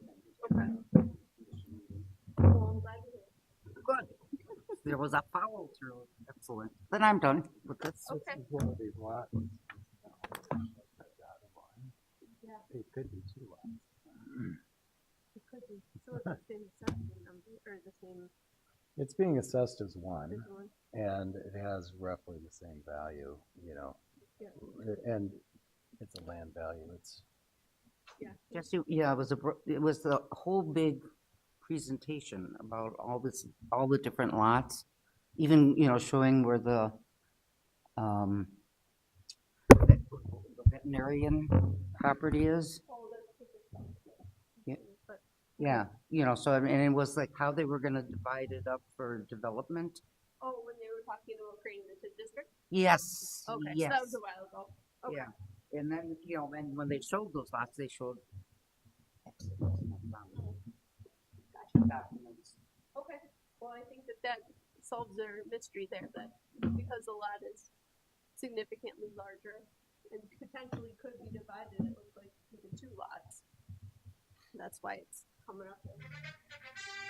Okay. Well, I'm glad to hear. Good. There was a follow through. Excellent. Then I'm done with this. Okay. One of these lots. Yeah. It could be two lots. It could be. So it's the same assessment number or the same It's being assessed as one, as one. and it has roughly the same value, you know. Yeah. And it's a land value. It's Jesse, yeah, it was the whole big presentation about all the different lots, even, showing where the veterinarian property is. Oh, that's Yeah. But Yeah, so, and it was like how they were gonna divide it up for development. when they were talking about creating the TID district? Yes, Okay, so yes. that was a while ago. Okay. Yeah, and then, and when they showed those lots, they showed documents. Okay, well, I think that solves their mystery there, that because the lot is significantly larger and potentially could be divided, it looks like into 2 lots. That's why it's coming up as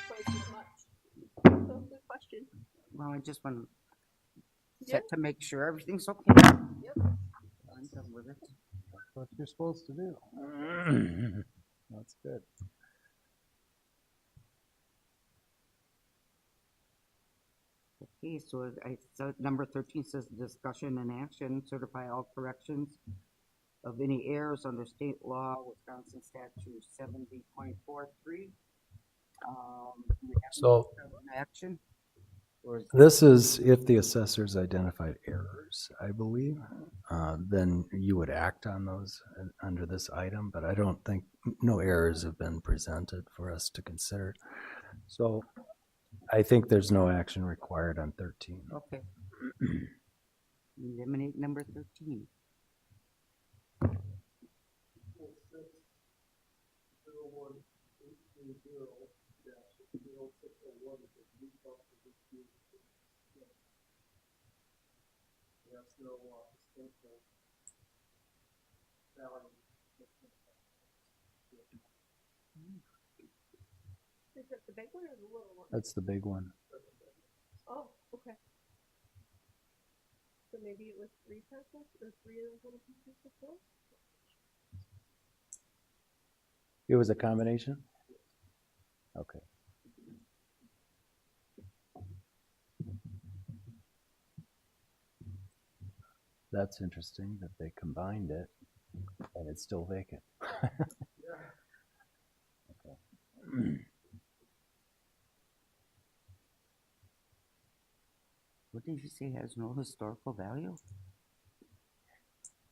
twice as much. So, good question. Well, I just want to Yep. check to make sure everything's okay. Yep. I'm done with it. that's what you're supposed to do. That's good. Okay, so number 13 says discussion and action, certify all corrections of any errors under state law, Wisconsin statute 70.43. We have So- action. Or is, This is if the assessors identified errors, I believe, then you would act on those under this item, but I don't think, no errors have been presented for us to consider. So I think there's no action required on 13. okay. Eliminate number 13. Is it the big one or the little one? That's the big one. Oh, okay. So maybe it was 3 parcels or 3 of those little pieces before? It was a combination? Okay. That's interesting that they combined it and it's still vacant. Okay. What did you say has no historical value?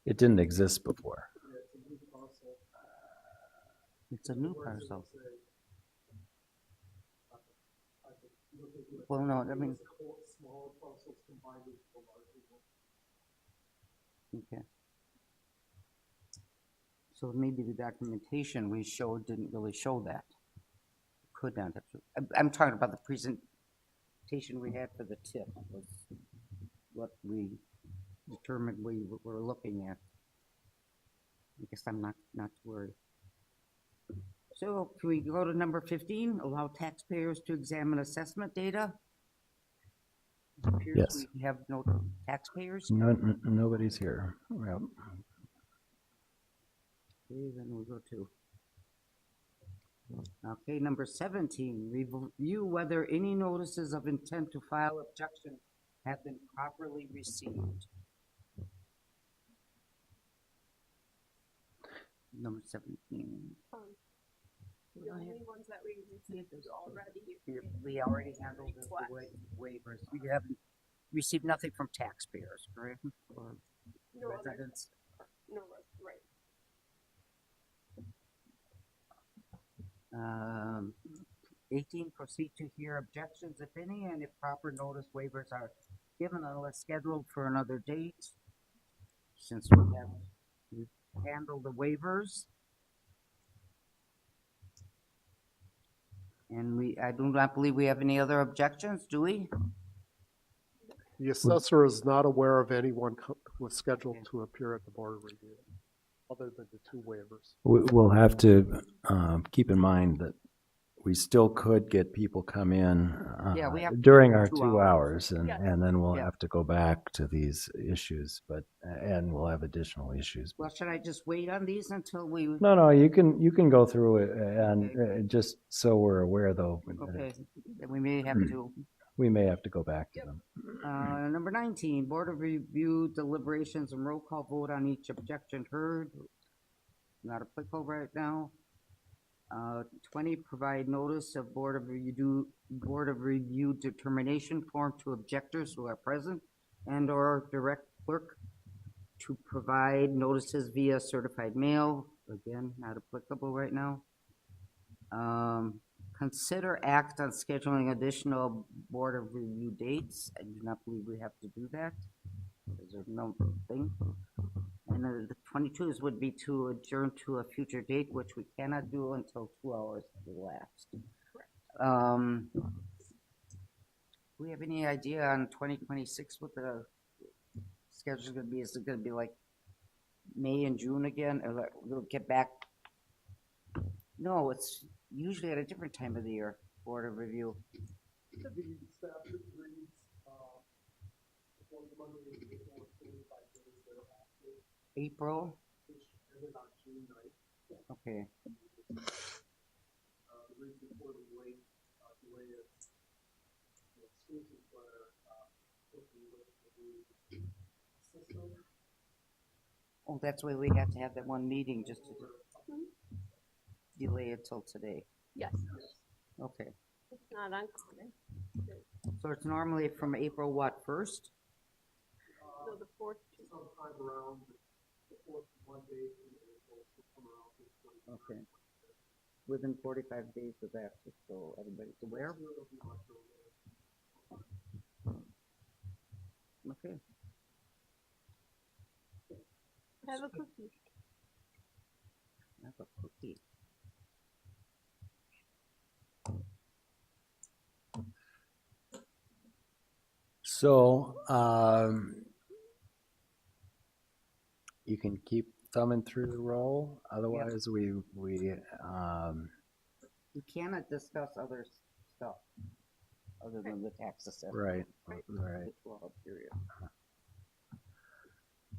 It didn't exist before. It's a new parcel. Well, no, I mean. Okay. So maybe the documentation we showed didn't really show that. Could not have. I'm talking about the presentation we had for the tip was what we determined we were looking at. I guess I'm not worried. So can we go to number 15, allow taxpayers to examine assessment data? It appears Yes. we have no taxpayers. Nobody's here. Yep. Okay, then we'll go to. Okay, number 17, review whether any notices of intent to file objection have been properly received. Number 17. The only ones that we received already. We already handled the waivers. We haven't received nothing from taxpayers, correct? Or No other, residents? no, right. 18, proceed to hear objections, if any, and if proper notice waivers are given unless scheduled for another date. Since we've handled the waivers. And I do not believe we have any other objections, do we? The assessor is not aware of anyone who was scheduled to appear at the board of review, other than the 2 waivers. We'll have to keep in mind that we still could get people come in Yeah, we have to during do our 2 2 hours, Yes. and then we'll Yeah. have to go back to these issues, and we'll have additional issues. Well, should I just wait on these until we? No, you can go through it, and just so we're aware, though, Okay, then we may have to. we may have to go back to them. Number 19, Board of Review deliberations and roll call vote on each objection heard. Not applicable right now. 20, provide notice of Board of Review determination form to objectors who are present and/or direct clerk to provide notices via certified mail. Again, not applicable right now. Consider act on scheduling additional Board of Review dates. I do not believe we have to do that. There's no thing. And the 22s would be to adjourn to a future date, which we cannot do until 2 hours have elapsed. Do we have any idea on 2026 what the schedule is going to be? Is it going to be like May and June again? Or we'll get back? No, it's usually at a different time of the year, Board of Review. The statute reads, one Monday in April, 45 days thereafter, April? which ended on June 9th. Okay. The reason for the delay is Susan's letter, working with the system. Oh, that's why we have to have that one meeting just to delay it till today. Yes. Okay. It's not uncommon. So it's normally from April what, 1st? So the fourth, Sometime around the fourth Monday in April, so come around the 20th. Okay. Within 45 days of that, just so everybody's aware. Okay. have a cookie. Have a cookie. So, you can keep thumbing through the roll, otherwise we, We cannot discuss other stuff other than the tax assessment. right, Right. right. The 12 period.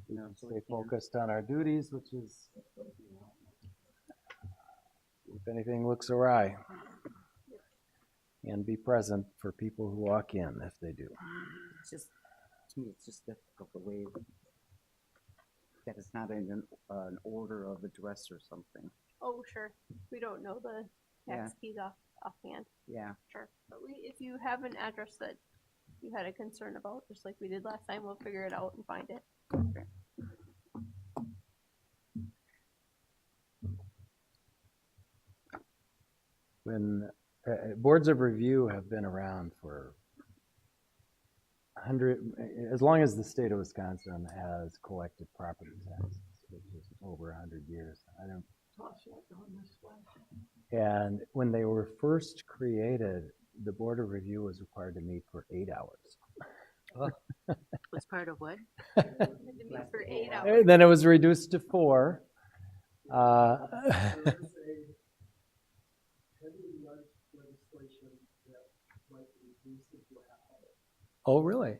You know, so we Stay can't- focused on our duties, which is, if anything looks awry. And be present for people who walk in if they do. It's just, to me, it's just difficult the way that it's not in an order of address or something. Oh, sure. We don't know the tax keys offhand. Yeah, Sure. But if you have an address that you had a concern about, just like we did last time, we'll figure it out and find it. When boards of review have been around for 100, as long as the state of Wisconsin has collected property taxes, which is over 100 years. I don't. Toss that on this way. And when they were first created, the board of review was required to meet for 8 hours. Was part of what? Had to meet for 8 hours. And then it was reduced to 4. There is a heavily legislation that might be reduced into a half hour. Oh, really?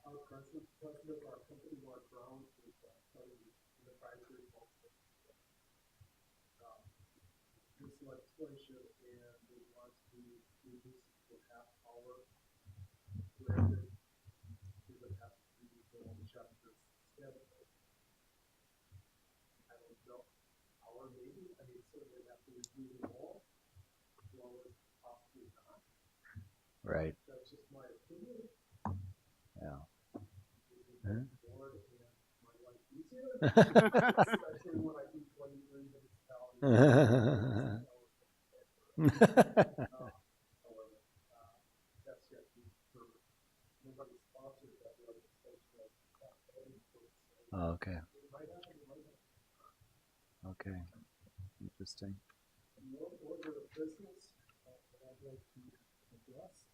Our president of our company, Mark Brown, is starting an advisory council. This legislation, and they want to reduce it to a half hour. Granted, they would have to do their own chapters schedule. I don't know, hour maybe, I mean, so they have to review them all, as well as possibly not. Right. That's just my opinion. Yeah. Huh? Board and my life easier, especially when I do 23 municipalities. However, that's yet to be determined. Nobody sponsored that legislation. Okay. It might happen, it might not. Okay. Interesting. More order of business that I'd like to address.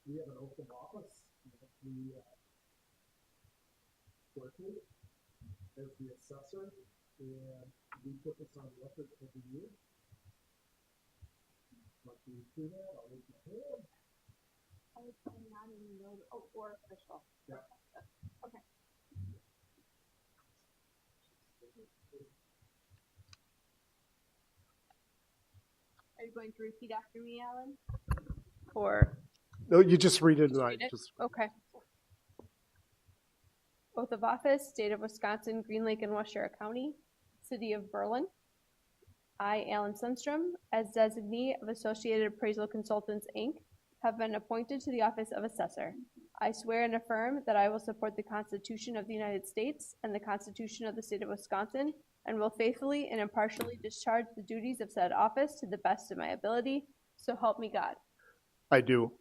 We have an open office that we work with as the assessor, and we put this on record every year. Like we do that, I'll raise my hand. I'm not even know. Oh, or official. Yeah. Okay. Are you going to repeat after me, Alan? Or, No, you just read it and I read it? just, okay. Oath of office, state of Wisconsin, Green Lake and Washara County, city of Berlin. I, Alan Sundstrom, as designee of Associated Appraisal Consultants, Inc., have been appointed to the office of assessor. I swear and affirm that I will support the Constitution of the United States and the Constitution of the state of Wisconsin, and will faithfully and impartially discharge the duties of said office to the best of my ability. So help me God. I do.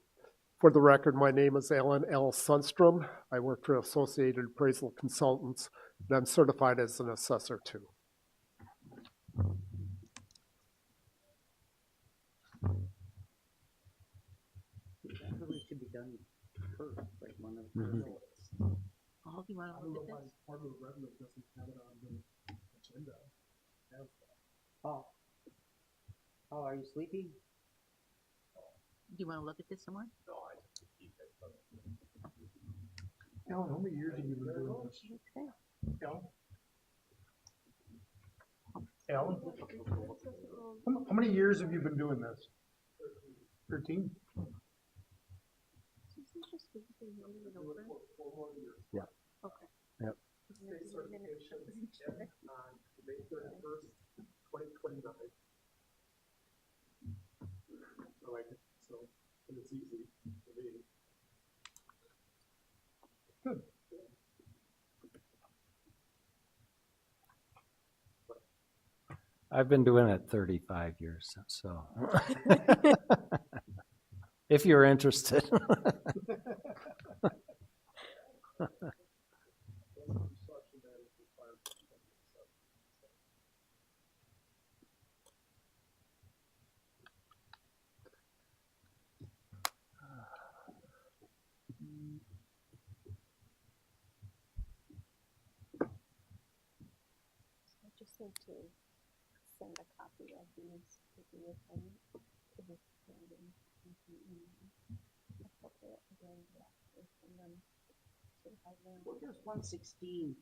For the record, my name is Alan L. Sundstrom. I work for Associated Appraisal Consultants, and I'm certified as an assessor too. That really should be done first, like one of Mhm. the Oh, do you want I to don't know look why at this? Department of Revenue doesn't have it on the agenda. Has that. Oh. Oh, are you sleepy? Do you want to look at this somewhere? Alan, how many years have you been doing this? Okay. Alan? Alan? How many years have you been doing this? 13? Yeah. Okay. Yep. Certification on May 31st, 2029. I've been doing it 35 years, so. If you're interested. I just need to send a copy of these to the attorney. To this building, into email. Appropriate again, and then certified mail. Where does 116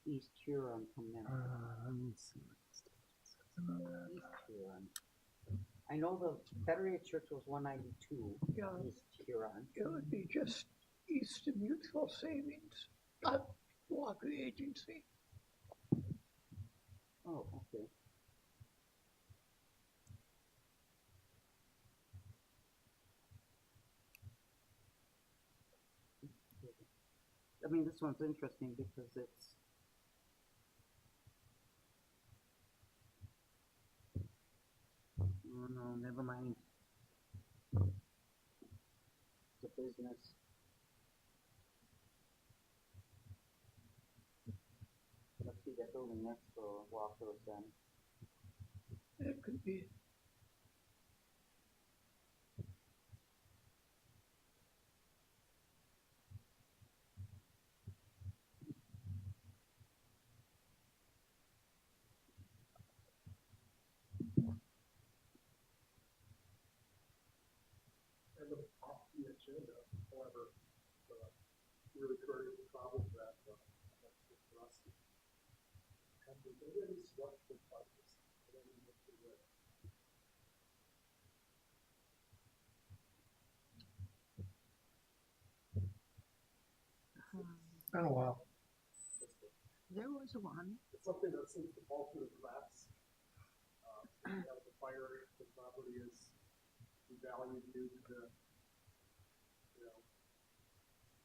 East Huron come in? Let me see what this says about that. East Huron. I know the Federated Church was 192 Yeah, East Huron. it would be just East of Mutual Savings, not Walker Agency. Oh, okay. I mean, this one's interesting because it's oh, no, never mind. It's a business. Let's see that building next door, Walker's then. That could be. And off the agenda, however, really created the problem that for us, have we made any structural progress? I don't even know if we did. Oh, wow. There was one. It's something that seems to fall through the cracks. As the fire, the property is devalued due to the,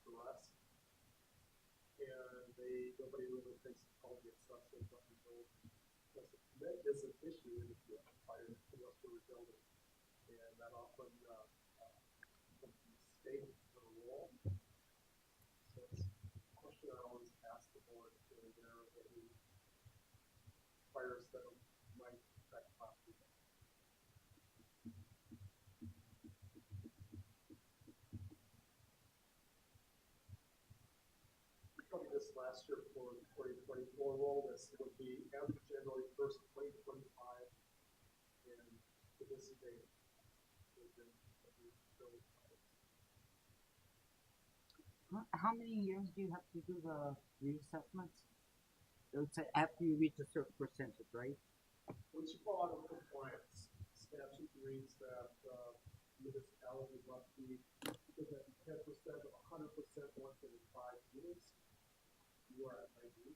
the rest. And nobody really thinks to call the assessor, but we know that is an issue if you have a fire unless we're rebuilding. And that often comes from the state for a role. So it's a question I always ask the board, there are any fires that might affect property. Probably this last year for the 2024 roll, this would be after January 1st, 2025, and to this date, we've been building fires. How many years do you have to do the reassessments? It's after you reach a certain percentage, right? Once you fall out of compliance, statute reads that municipality must be within 10% of 100% once every 5 years. You are at 90%.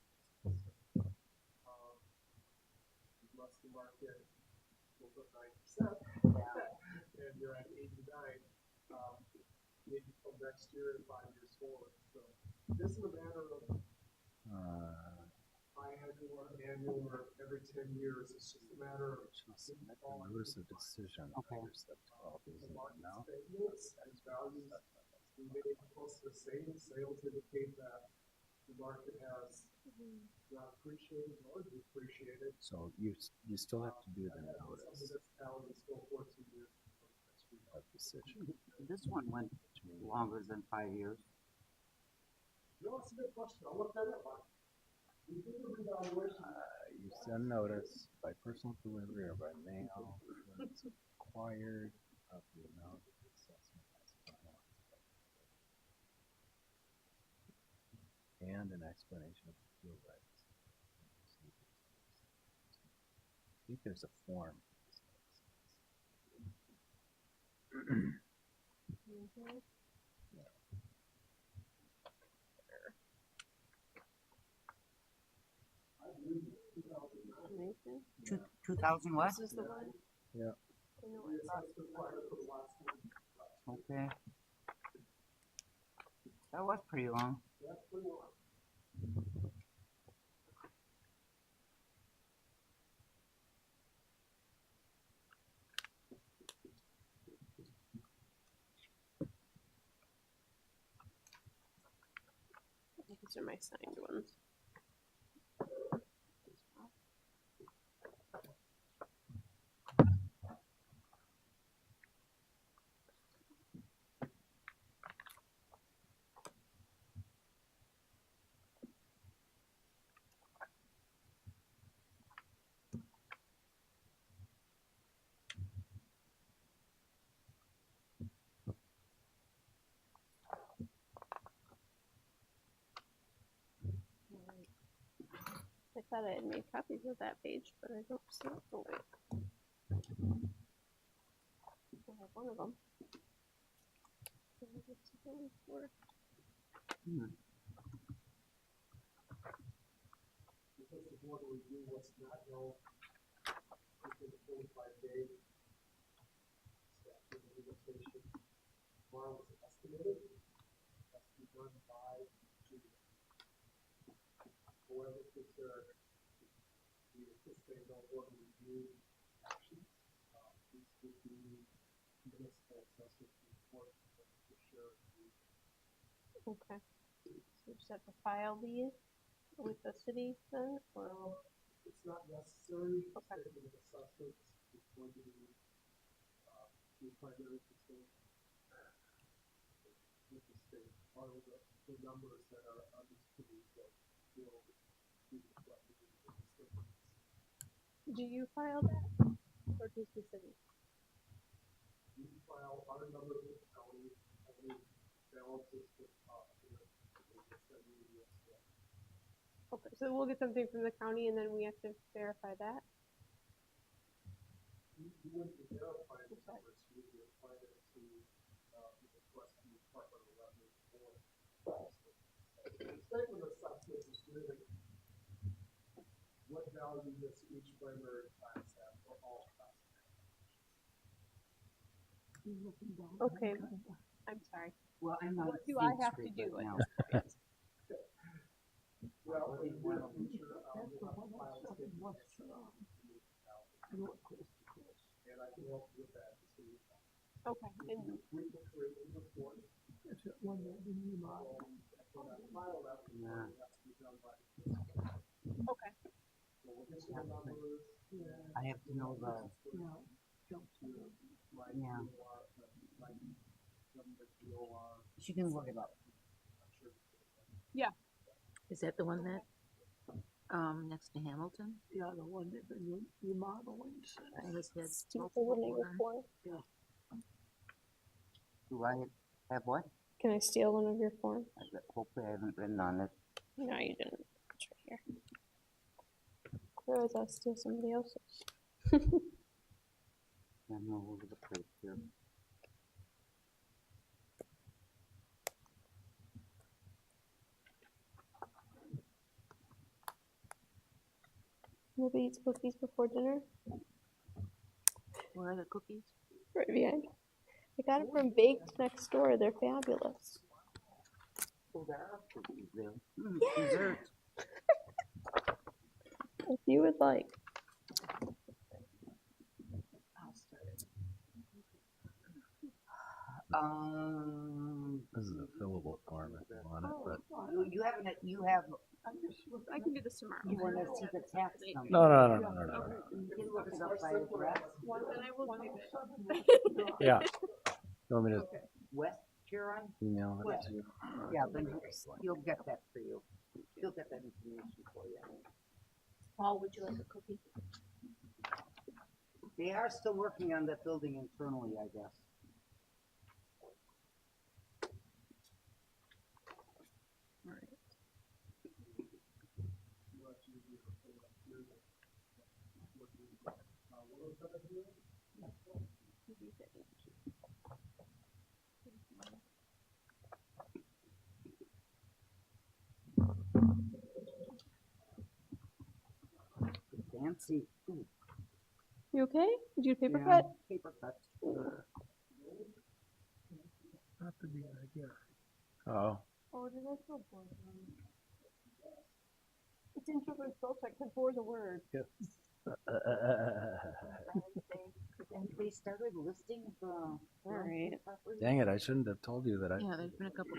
You must market over 9%, and you're at 89. Maybe from next year and 5 years forward. So this is a matter of biannual or annual or every 10 years. It's just a matter of Submit the notice of decision. Okay. Now. statements and values remain close to the same. Sales indicate that the market has not appreciated nor depreciated. So you still have to do the Some notice municipalities go 14 years. of decision. This one went longer than 5 years. No, it's a good question. I'll look that up. We did a revaluation. You send notice by personal delivery or by mail when it's acquired of the amount of assessment as finalized. And an explanation of appeal rights. I think there's a form. Nathan? 2000 what? This is the one? Yeah. I know it's Okay. That was pretty long. These are my signed ones. I thought I had made copies of that page, but I don't see it. Oh, wait. I have one of them. What's it going for? Because the board will review what's not known within 45 days. Statute of limitations. Tomorrow was estimated. Has to be done by June. However, since we anticipate no board review actions, these would be municipal assessments report to share. Okay. So we just have to file these with the city then, or? It's not necessary. Okay. Statement of assessments is going to be the primary concern with the state. Part of the numbers that are on this committee that will be reflected in the statements. Do you file that, or does the city? We file our numbers with the county, only balances with Okay, so we'll get something from the county and then we have to verify that? You wouldn't be verifying the Okay. numbers, you would be applying it to the request from the Department of Revenue Board. Statement of assessment is really what value does each primary class have for all classes. Okay, I'm sorry. Well, I'm not. What do I have to do now? at this point? Well, in the future, That's we'll the have to one file that's a up in statement of West, assessment. North Coast to Coast. And I can help you with that. So Okay, and we can create a report. It's that one that we need model. When I file that, report, Yeah. it has to be done by. okay, So we'll get you the numbers. Yeah, I have to know the, yeah. Jump to the- My Yeah. DOR, my number DOR. she can look it up. I'm sure. Is that the one that, next to Hamilton? Yeah, the one that been remodeling since. I was had Steve multiple Illuminator orders. form. Do I have what? Can I steal one of your forms? Hopefully I haven't written on it. No, you didn't. It's right here. Otherwise I'll steal somebody else's. I'm all over the place here. Nobody eats cookies before dinner? Where are the cookies? Right behind. I got it from Baked Next Door. They're fabulous. Oh, there are cookies there. Yeah. Dessert. If you would like. This is a fillable form if you want it, but. You haven't, you have, I can do this tomorrow. you want to see the tax number. No. You can look it up by address. One that I will do. Yeah. You want me to West Huron? email it to you? Yeah, then you'll get that for you. You'll get that information for you. Paul, would you like a cookie? They are still working on that building internally, I guess. Fancy. Ooh, You okay? Did you paper yeah, cut? Paper cut. Not to be, I guess. Oh, Oh, did I spell board wrong? It's in Sugar spell check, because board's a word. And they started listing the. Alright. Dang it, I shouldn't have told you that I. Yeah, there's been a couple.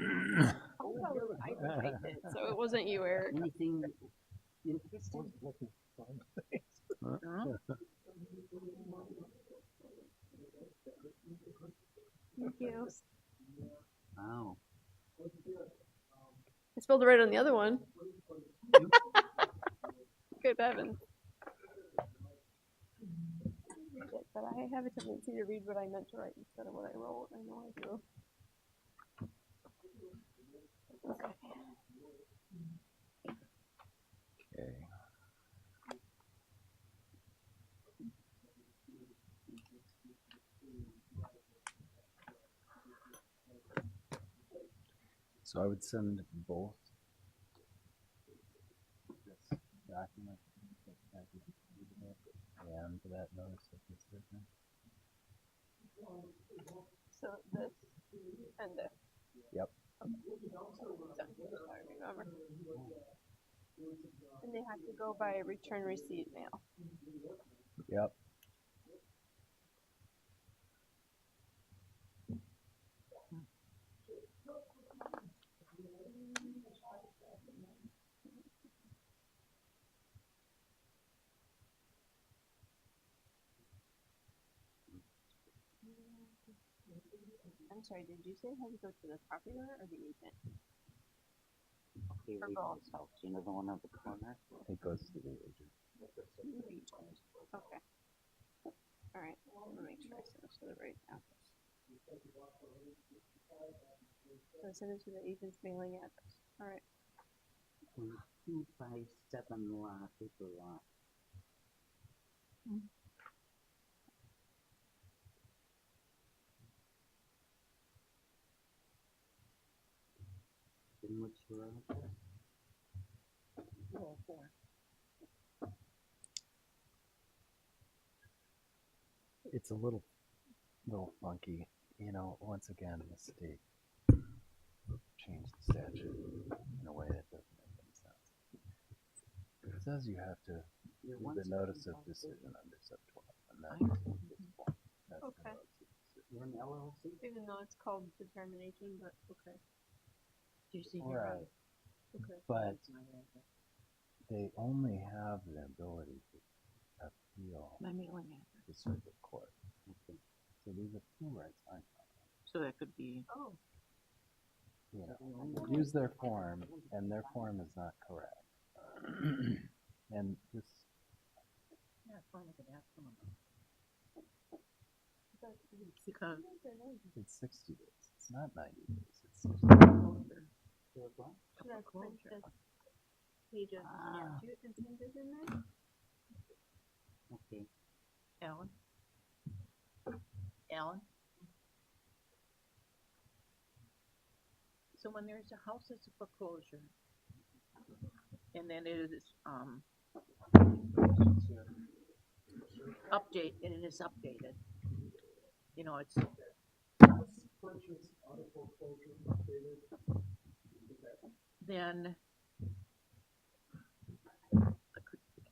I typed it, so it wasn't you, Eric. Anything interesting? Huh? Thank you. Wow. I spelled it right on the other one. Good heavens. But I have a tendency to read what I meant to write instead of what I wrote. I know I do. Okay. Okay. So I would send both this document and that notice of decision. So this and this. Yep. Okay. So, I remember. And they have to go by return receipt mail. Yep. I'm sorry, did you say it had to go to the property owner or the agent? Okay, For wait, both. house, you know the one on the corner? It goes to the agent. Okay. Alright, I'm gonna make sure I send this to the right address. So I send it to the agent's mailing address. Alright. 257 lot, paper lot. In which road? It's a little funky, you know. Once again, the state changed the statute in a way that doesn't make any sense. It says you have to Your do the notice of decision under sub 12, and that's this form. That's the Okay. notice of decision. You're an LLC? Even though it's called determination, but okay. Do you see Right, Okay. but they only have the ability to appeal my mailing address? to circuit court. Okay. So these are two rights on So that could be, Oh. you know, use their form, and their form is not correct. And this, because it's 60 days. It's not 90 days. It's 60 days. Should I print this page of Ah. statute and send it in there? Okay. Alan? So when there's a house that's a foreclosure, and then it is, update, and it is updated, you know, it's, Purchase, auto foreclosure, updated. then the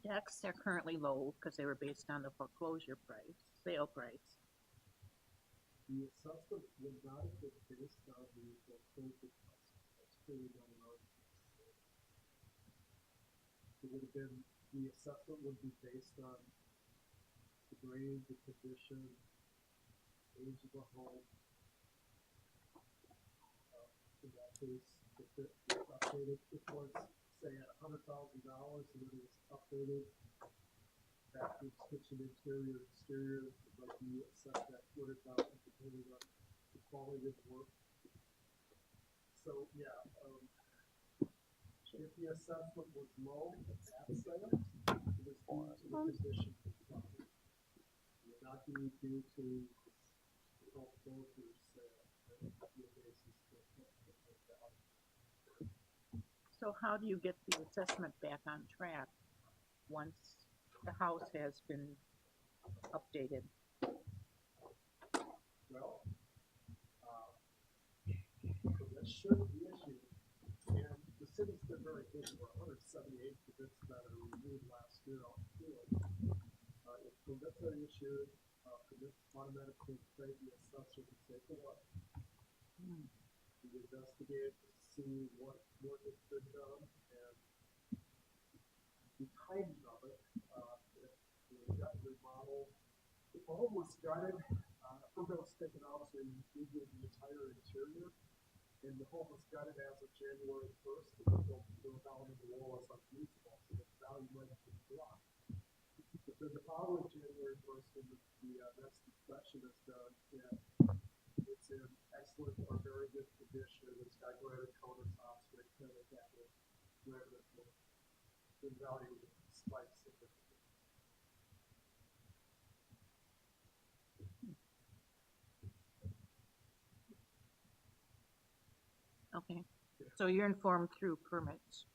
taxes are currently low because they were based on the foreclosure price, sale price. The assessment would not have been based on the foreclosure prices. That's clearly not allowed. It would have been, the assessment would be based on the grade, the condition, age of the home. In that case, if it was updated, it was, say, at $100,000, and then it was updated, bathroom, kitchen, interior, exterior, like you assess that $200,000 depending on the quality of the work. So, yeah, if the assessment was low at sale, it was due to the condition of the property. It would not be due to the foreclosure sale. That would be a basis for value. So how do you get the assessment back on track once the house has been updated? Well, permit should be issued city's been very good. We're 178 permits that are renewed last year out in the field. If permits are issued, permits automatically pay the assessor to take a look. We investigate to see what work has been done and the timing of it. If we got remodeled, if a home was gutted, permit was taken out, so you redid the entire interior. And the home was gutted as of January 1st, and the down in the wall is unusable, so the value might have been dropped. But then the following January 1st, when the next inspection is done, and it's in excellent or very good condition, it's got granite countertops, great granite cabinets, granite wood, the value spikes significantly. Okay, so you're informed through permits,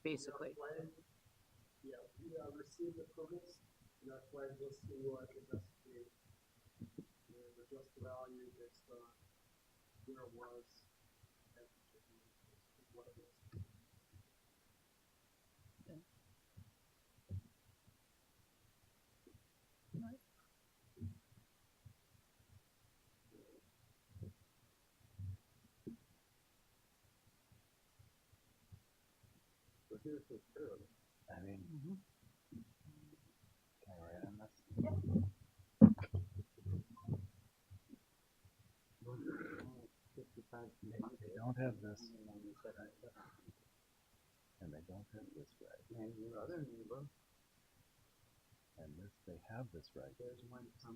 basically. Yeah, we received the permits, and our plan was to investigate and adjust the value based on where it was and what it was. I mean, can I write on this? They don't have this, and they don't have this right. And your other neighbor, And this, they have this right. there's one from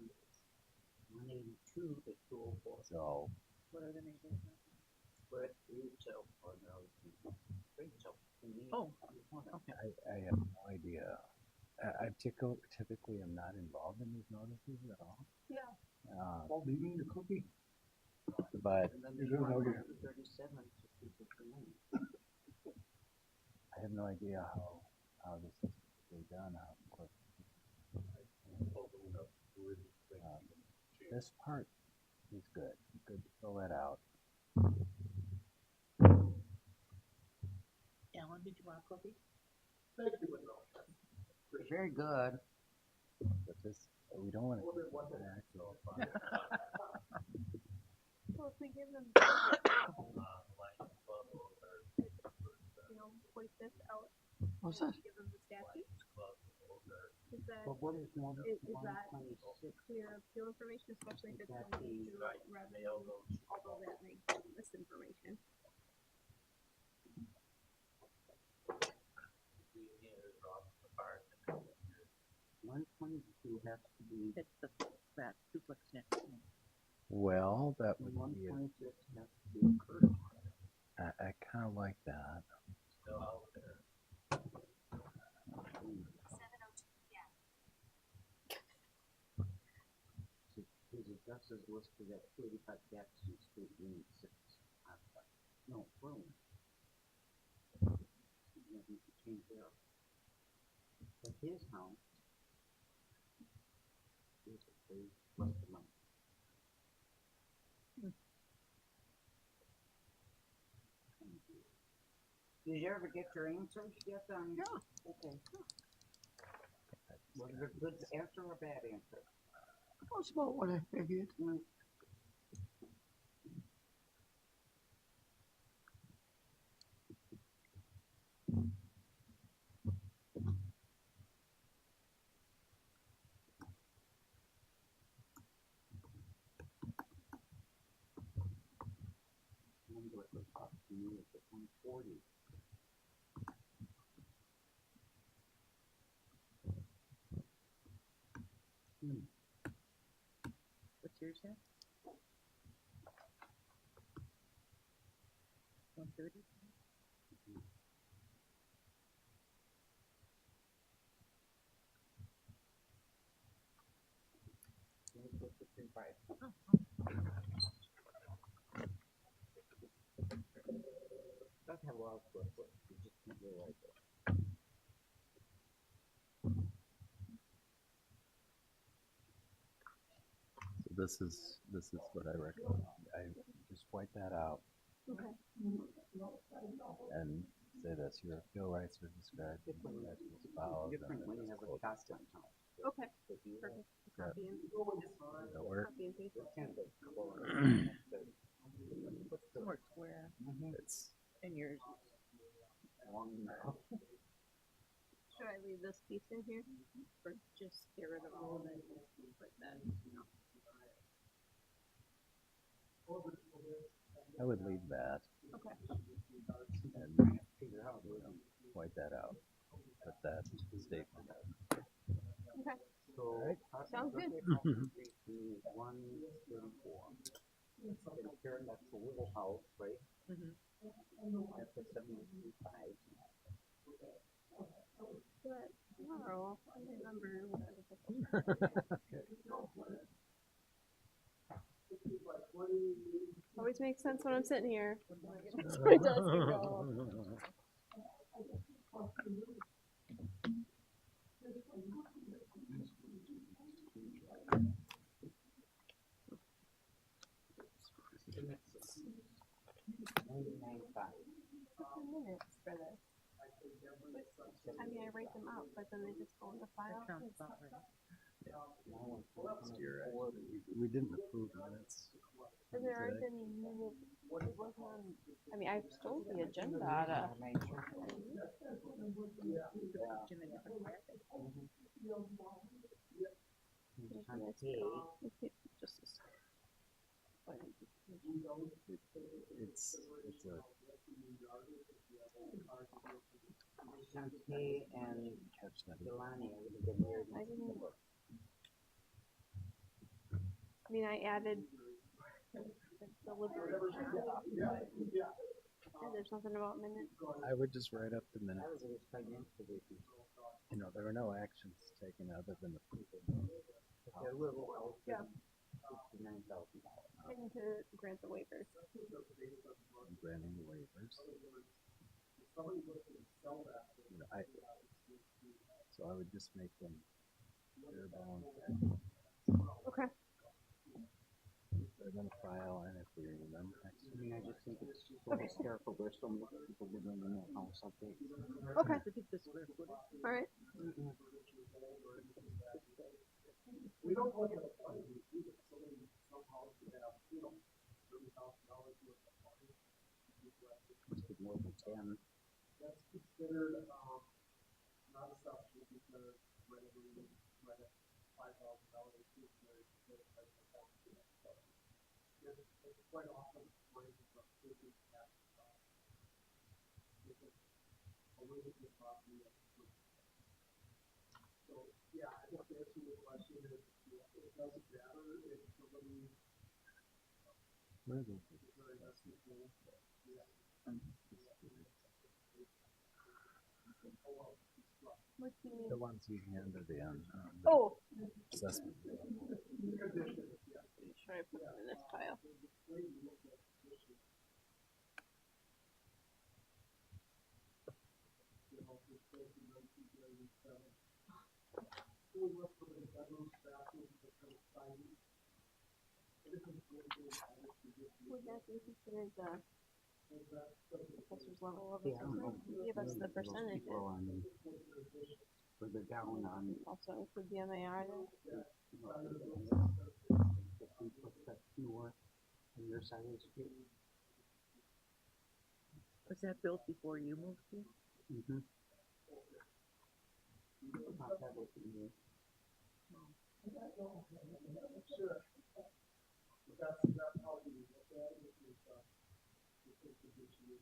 182 to 204. So, What are the neighbors? But Rachel, or no, Rachel. Oh, okay. I have no idea. I typically am not involved in these notices at all. Yeah. Well, do you mean the cookie? But And then You there's don't know one yet. from 37 to 259. I have no idea how this is typically done, how quick. This part is good. Good to fill that out. Alan, did you want a cookie? Thank you, Wendell. Very good. But this, we don't want to. Well, if we give them, point this out, What's that? give them the statute. Is that, But what is number is that 126? clear appeal information, especially if it's Exactly. linked to revenue, although that may be misinformation. 122 has to be, It's that duplex next to me. Well, that and would be. 126 has to be a curve. I kind of like that. His address is listed at 285 Jackson Street, Unit 6. No, Rome. You need to change there. But his house is basically west of mine. Did you ever get your answers yet on? Yeah. Okay. Was it a good answer or a bad answer? That's about what I figured. Number of cost to you is at 140. What's yours at? 130? Does have a lot of square foot, you just can't realize it. So this is what I recommend. I just white that out. Okay. And say this, your appeal rights are described in the sections followed. Different when you have a custom house. Okay. Perfect. Copy and That'll work. copy and paste. It's kind of a color. More square, It's, and yours Should I leave this piece in here or just get rid of all of it? Like that. I would leave that Okay. and white that out. Put that statement out. Okay. So. Sounds good. 134. Here, that's the little house, right? That's a 735. But tomorrow, I remember what I was Always makes sense when I'm sitting here. It does. Minutes for this. I mean, I write them out, but then they just go in the file. sounds about right. You're right. We didn't approve minutes. And there aren't any minutes. It wasn't on. I mean, I stole the agenda out of. Just a second. It's a Shantae and catch that. Delani are gonna get married. I didn't. I mean, I added the deliberation. And there's nothing about minutes. I would just write up the That minutes. was his financial review. You know, there were no actions taken other than the approval. But their little house is Yeah. $59,000. And to grant the waivers. And granting the waivers. You know, so I would just make them bare bones. Okay. They're gonna file, and if we remember next I mean, I just think it's so hysterical. There's so many people living in that house up there. Okay. Look at the square footage. All right. Must be more than 10. Where are those? What do you mean? The ones you handed in. Oh. Assessment. Should I put them in this pile? Would that be considered the assessor's level of Yeah, I don't know. assessment? Give us the Those percentages. people on- further down on, Also include the MAR then? if we put the north on your side of the street. Was that built before you moved here? Mm-hmm. Not that way from here.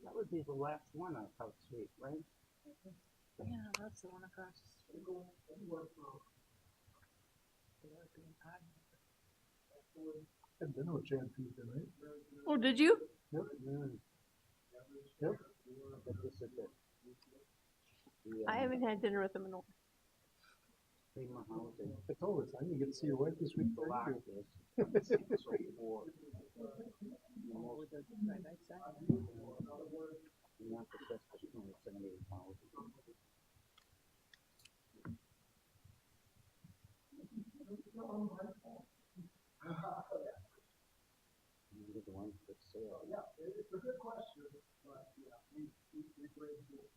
That would be the last one on South Street, right? Yeah, that's the one across the street. They are being odd. Had dinner with JMP tonight. Oh, did you? Yep. But this is the I haven't had dinner with them in a while. Prima housing. I told her, I'm gonna get to see your wife this week. Block Thank is you. 604. Oh, they're side by side. And that's assessed for 278,000. These are the ones that say It's a good question, but yeah, we raised it.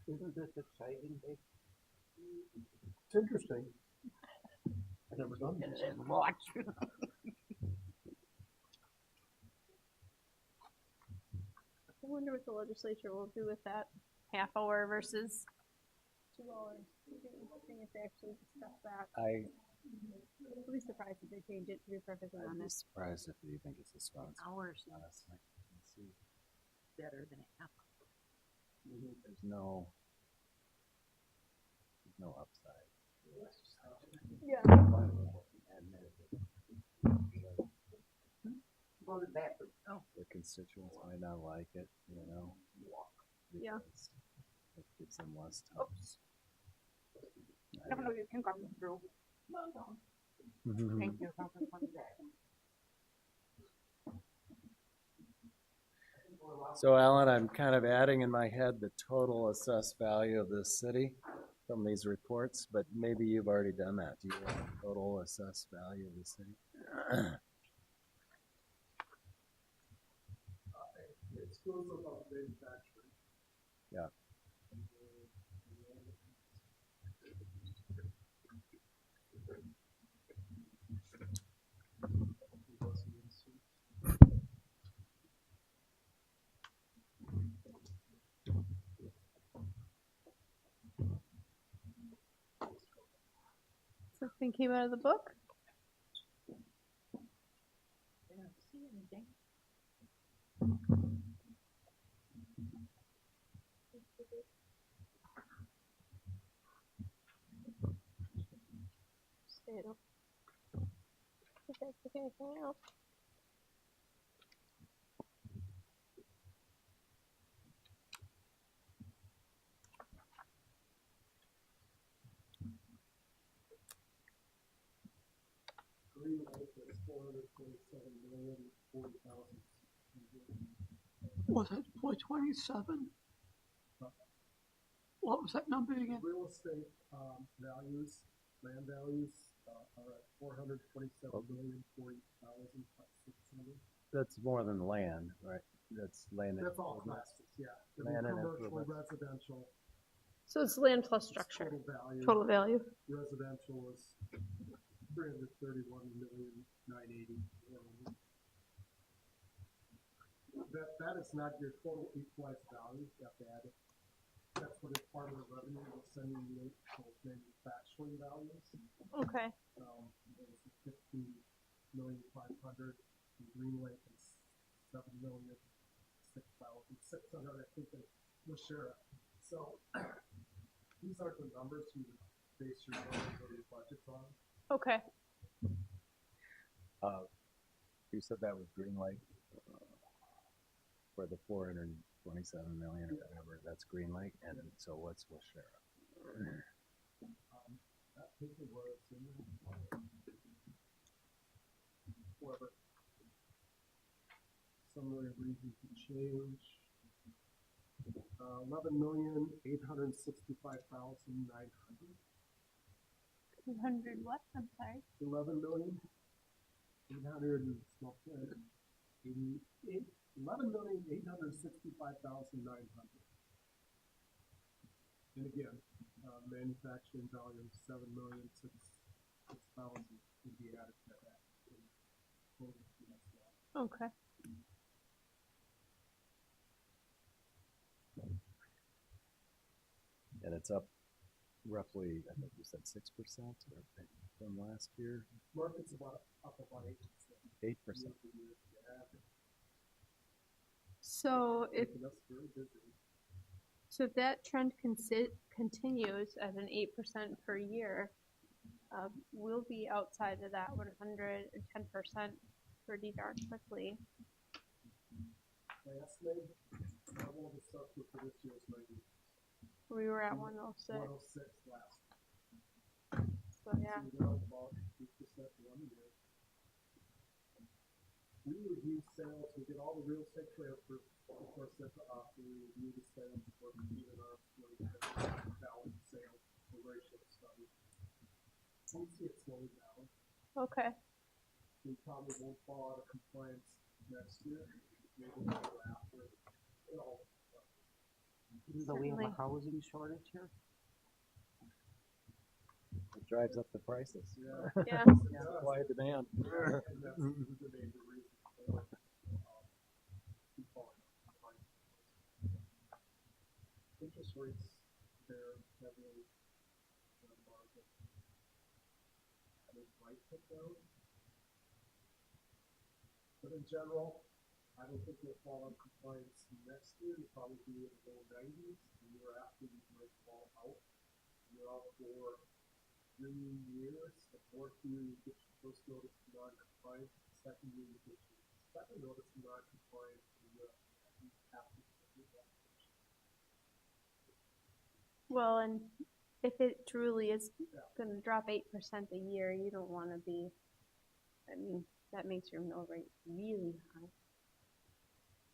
Isn't this exciting, Dave? It's interesting. I've never done this. Watch. I wonder what the legislature will do with that half hour versus 2 hours. It'd be interesting if they actually discuss that. I I'll be surprised if they change it, to be perfectly I'd be honest. surprised if you think it's a strong, Hours honestly. Let's see. better than a half. There's no upside. Yeah. Go to the bathroom. The constituents might not like it, you know? Yeah. because It gives them less time. No, you can come through. Mhm. Thank you. Something like that. So Alan, I'm kind of adding in my head the total assessed value of this city from these reports, but maybe you've already done that. Do you have a total assessed value of the city? It's goes about manufacturing. Yeah. Something came out of the book? I don't see anything. Say it. If I took anything else. Green Lake is 427,040,000. Was it 427? What was that number again? Real estate values, land values are at 427,040,600. That's more than land, right? That's land. That's all improvements. classes, yeah. Land and Commercial, improvements. residential. So it's land plus It's structure. Total value. Total value. Residential is 331,980,000. That is not your total equalized value. You have to add it. That's what is part of the revenue. We'll send you those manufacturing values. Okay. There's 15,500,000. Green Lake is 7,006,600. I think they will share it. So these are the numbers you base your budgets on. Okay. You said that was Green Lake for the 427 million or whatever. That's Green Lake, and so what's Washera? That paper was in whoever. Summary of reason to change. 11,865,900. 200 what? I'm sorry. 11,865,900. And again, manufacturing value of 7,006,000 would be added to that. Okay. And it's up roughly, I think you said 6% from last year. Market's about up about 8%. 8%. So if That's very busy. that trend continues at an 8% per year, we'll be outside of that 110% pretty darn quickly. My estimate, all the stuff for this year is 90. We were at 106. 106 last. So yeah. So we're up about 8% one year. we review sales, we get all the real estate transfers, of course, that's us, we review the sales for even our balance sales, the ratio study. We see it slowing down, Okay. we probably won't fall out of compliance next year, maybe the year after, it all. So we have a Certainly. housing shortage here? It drives up the prices. Yeah. Yeah. Supply and demand. And that's the major reason for keep falling out of compliance. Interest rates, they're heavily in the market. They might come down. But in general, I don't think we'll fall out of compliance next year. You'll probably be in the low 90s. The year after, you might fall out. You're out for 3 years. The fourth year, you get your first notice of non-compliance. The second year, you get your second notice of non-compliance. And you have to submit that. Well, and if it truly is gonna drop 8% a year, you don't wanna be, I mean, that makes your mill rate really high.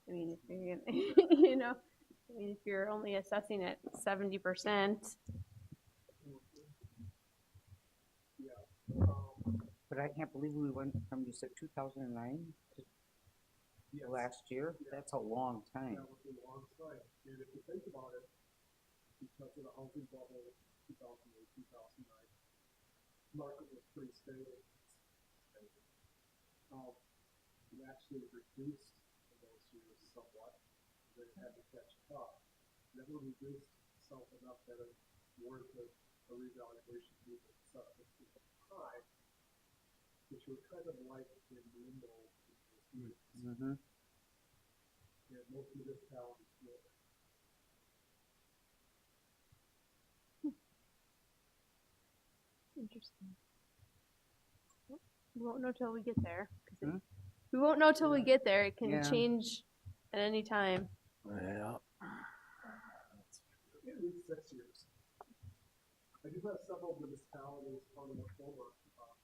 I mean, if you're gonna, you know, I mean, if you're only assessing at 70%, But I can't believe we went from, you said 2009 to Yes. last year? That's a long time. That was a long time. And if you think about it, because of the housing bubble, 2008, 2009, market was pretty stable. It actually reduced in those years somewhat. They had to catch up. Never reduced itself enough that it worth a revaluation to even set up its time, which were kind of like in limbo in those years. Mm-hmm. And most municipalities will. interesting. We won't know till we get there. 'Cause Hmm? we won't know till we get there. It can Yeah. change at any time. Yeah. At least 6 years. I do have several municipalities on the former,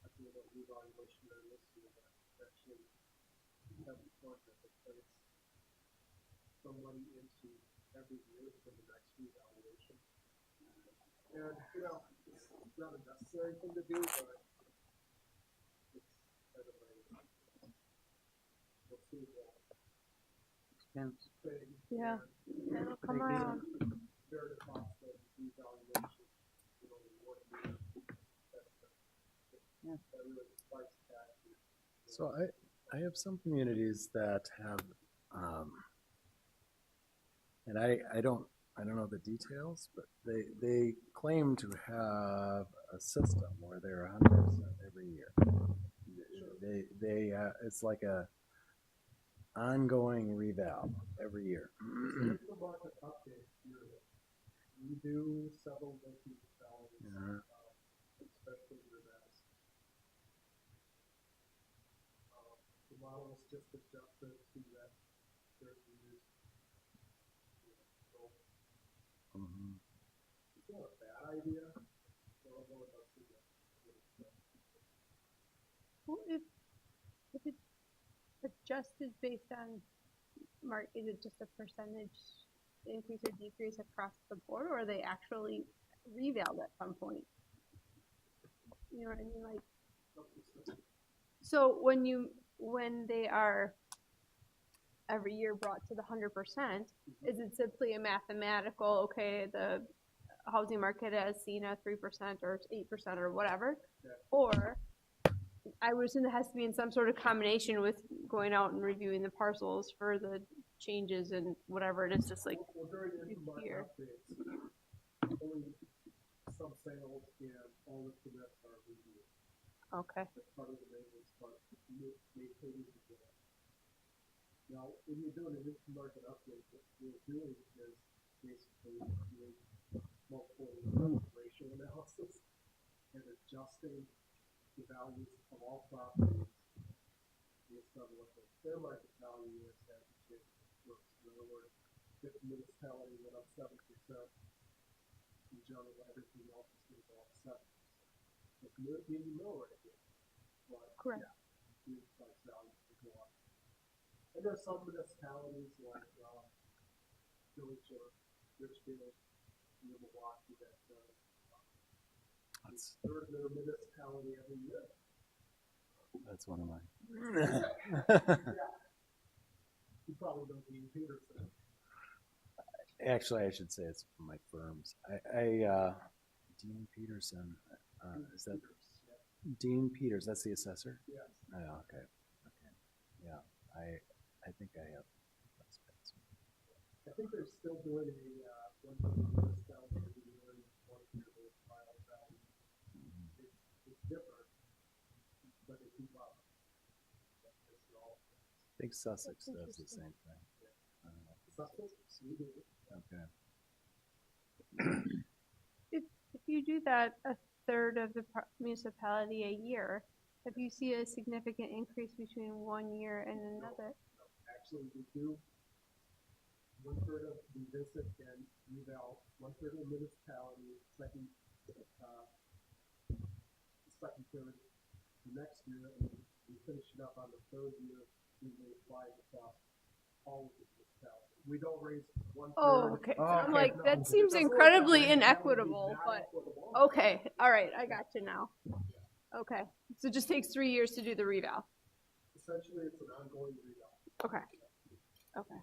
I do a revaluation there this year that actually have the fund that they place some money into every year for the next revaluation. And, you know, it's not a necessary thing to do, but it's kind of a, we'll see what Expense. thing. Yeah. And It'll come Big deal. around. fair to cost of revaluation, you know, what year. Yeah. That really price tag. So I have some communities that have, and I don't know the details, but they claim to have a system where they're 100% every year. They it's like a ongoing reval every year. It's the market update period. We do several local municipalities, Yeah. especially in Madison. The model is just adjusted to that certain years. So Mhm. it's not a bad idea. So I don't know about that. Well, if it's adjusted based on is it just a percentage increase or decrease across the board, or are they actually revaled at some point? You know what I mean? Like, so when they are every year brought to the 100%, is it simply a mathematical, okay, the housing market has seen a 3% or 8% or whatever, or I would assume it has to be in some sort of combination with going out and reviewing the parcels for the changes and whatever it is, just like Well, during the market here. updates, only some sales and all the permits are reviewed. Okay. That's part of the maintenance part, maintaining the bill. Now, when you're doing an income market update, what you're doing is basically doing multiple ratio analysis and adjusting the values of all properties based on what the fair market value is as it changes. In other words, if the municipality went up 7%, in general, everything else is going to go up 7%. It's the mill rate, but Correct. yeah, the price value will go up And there are some municipalities like, Village or Richfield, near Milwaukee, that, That's, third their municipality every year. that's one of mine. You probably know Dean Peterson. Actually, I should say it's from my firms. Dean Peterson, is that Dean Peters? That's the assessor? Yes. Oh, okay. Okay. Yeah, I think I have. I think they're still doing a, one municipality every year in 20 years final value. It's different, but they keep up. It's all. I think Sussex does the same thing. Sussex, we do. Okay. If you do that a third of the municipality a year, if you see a significant increase between 1 year and another, Actually, we do. 1/3 of the visit and eval, 1/3 of the municipality, second third, the next year, and we finish it up on the third year, we may apply across all of the municipalities. We don't raise 1/3. oh, okay. So I'm Okay. like, that seems incredibly inequitable, but okay. All right. I got you now. Okay. So it just takes 3 years to do the reval. Essentially, it's an ongoing reval. Okay. Okay.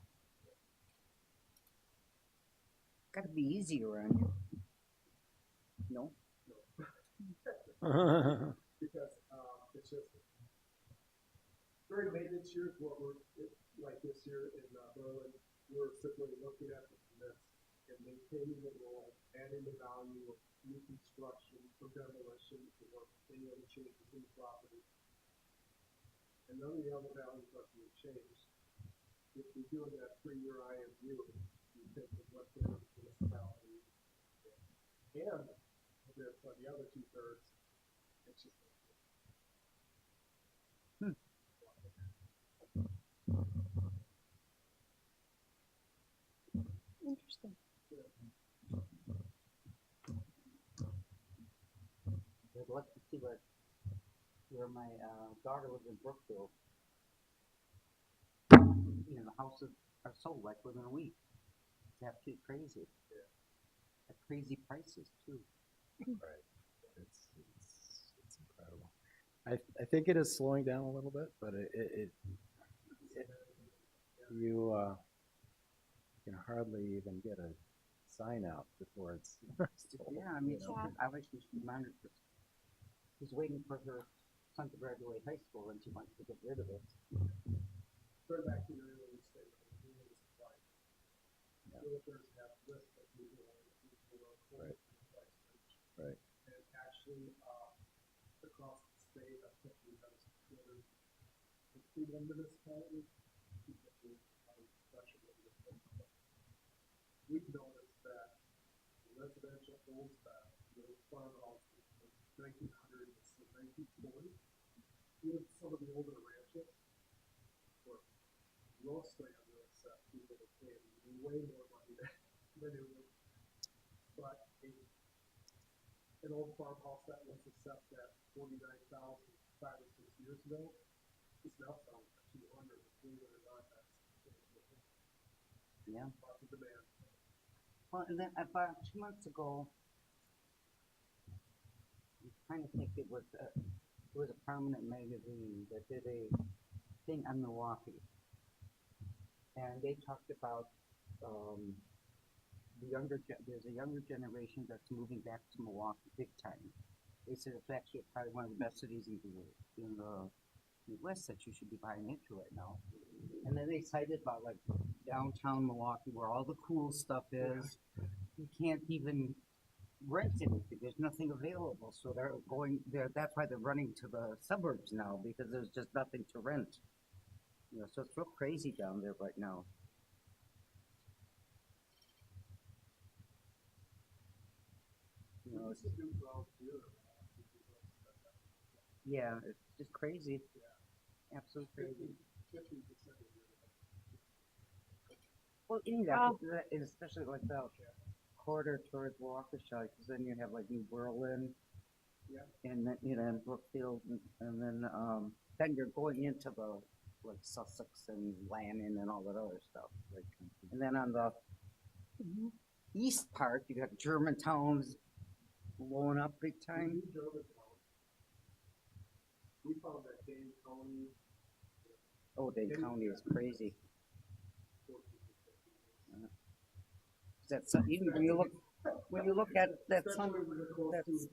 Gotta be easier on you. No? Because, it's just, during maintenance years, what we're, like this year in, Berlin, we're simply looking at the permits and maintaining the role, adding the value of new construction for demolition or any other changes in the property. And none of the other values are being changed. If we do that 3-year IMU, we take the municipality. And there's the other 2/3, it's just. Interesting. I'd like to see where my daughter lives in Brookfield. You know, the houses are sold like within a week. It's absolutely crazy. At crazy prices too. Right. It's incredible. I think it is slowing down a little bit, but you can hardly even get a sign out before it's sold, Yeah, I mean, you know? I like she's reminded. She's waiting for her son to graduate high school, and she wants to get rid of it. Turn back to your earlier statement, the rules apply. Yeah. Realtors have lists of people Right. price range. Right. And actually, across the state, I think we have 261 municipalities. We've noticed that residential homes that those farmhouses from 1900 to 1940, even some of the older ranches were grossly underassessed. People were paying way more money than it was. But an old farmhouse that was assessed at $49,000 5 or 6 years ago is now selling for $200. Believe it or not, that's Yeah. lots of demand. Well, and then about 2 months ago, I'm trying to think it was a prominent magazine that did a thing on Milwaukee, and they talked about there's a younger generation that's moving back to Milwaukee big time. They said it's actually probably one of the best cities in the Midwest that you should be buying into right now. And then they cited about like downtown Milwaukee where all the cool stuff is. You can't even rent anything. There's nothing available. So they're going there. That's why they're running to the suburbs now, because there's just nothing to rent. You know, so it's real crazy down there right now. You know, This is new ground here. yeah, it's just crazy. Absolutely crazy. 50% of your Well, any Wow. that, and especially like the corridor towards Waukesha, because then you have like New Berlin, Yeah. and then and Brookfield, and then you're going into the like Sussex and Lannon and all that other stuff. And then on the east part, you got Germantown's blowing up big time. We found that Dane County. Oh, Dane County is crazy. That's even when you look at that Sun, that's,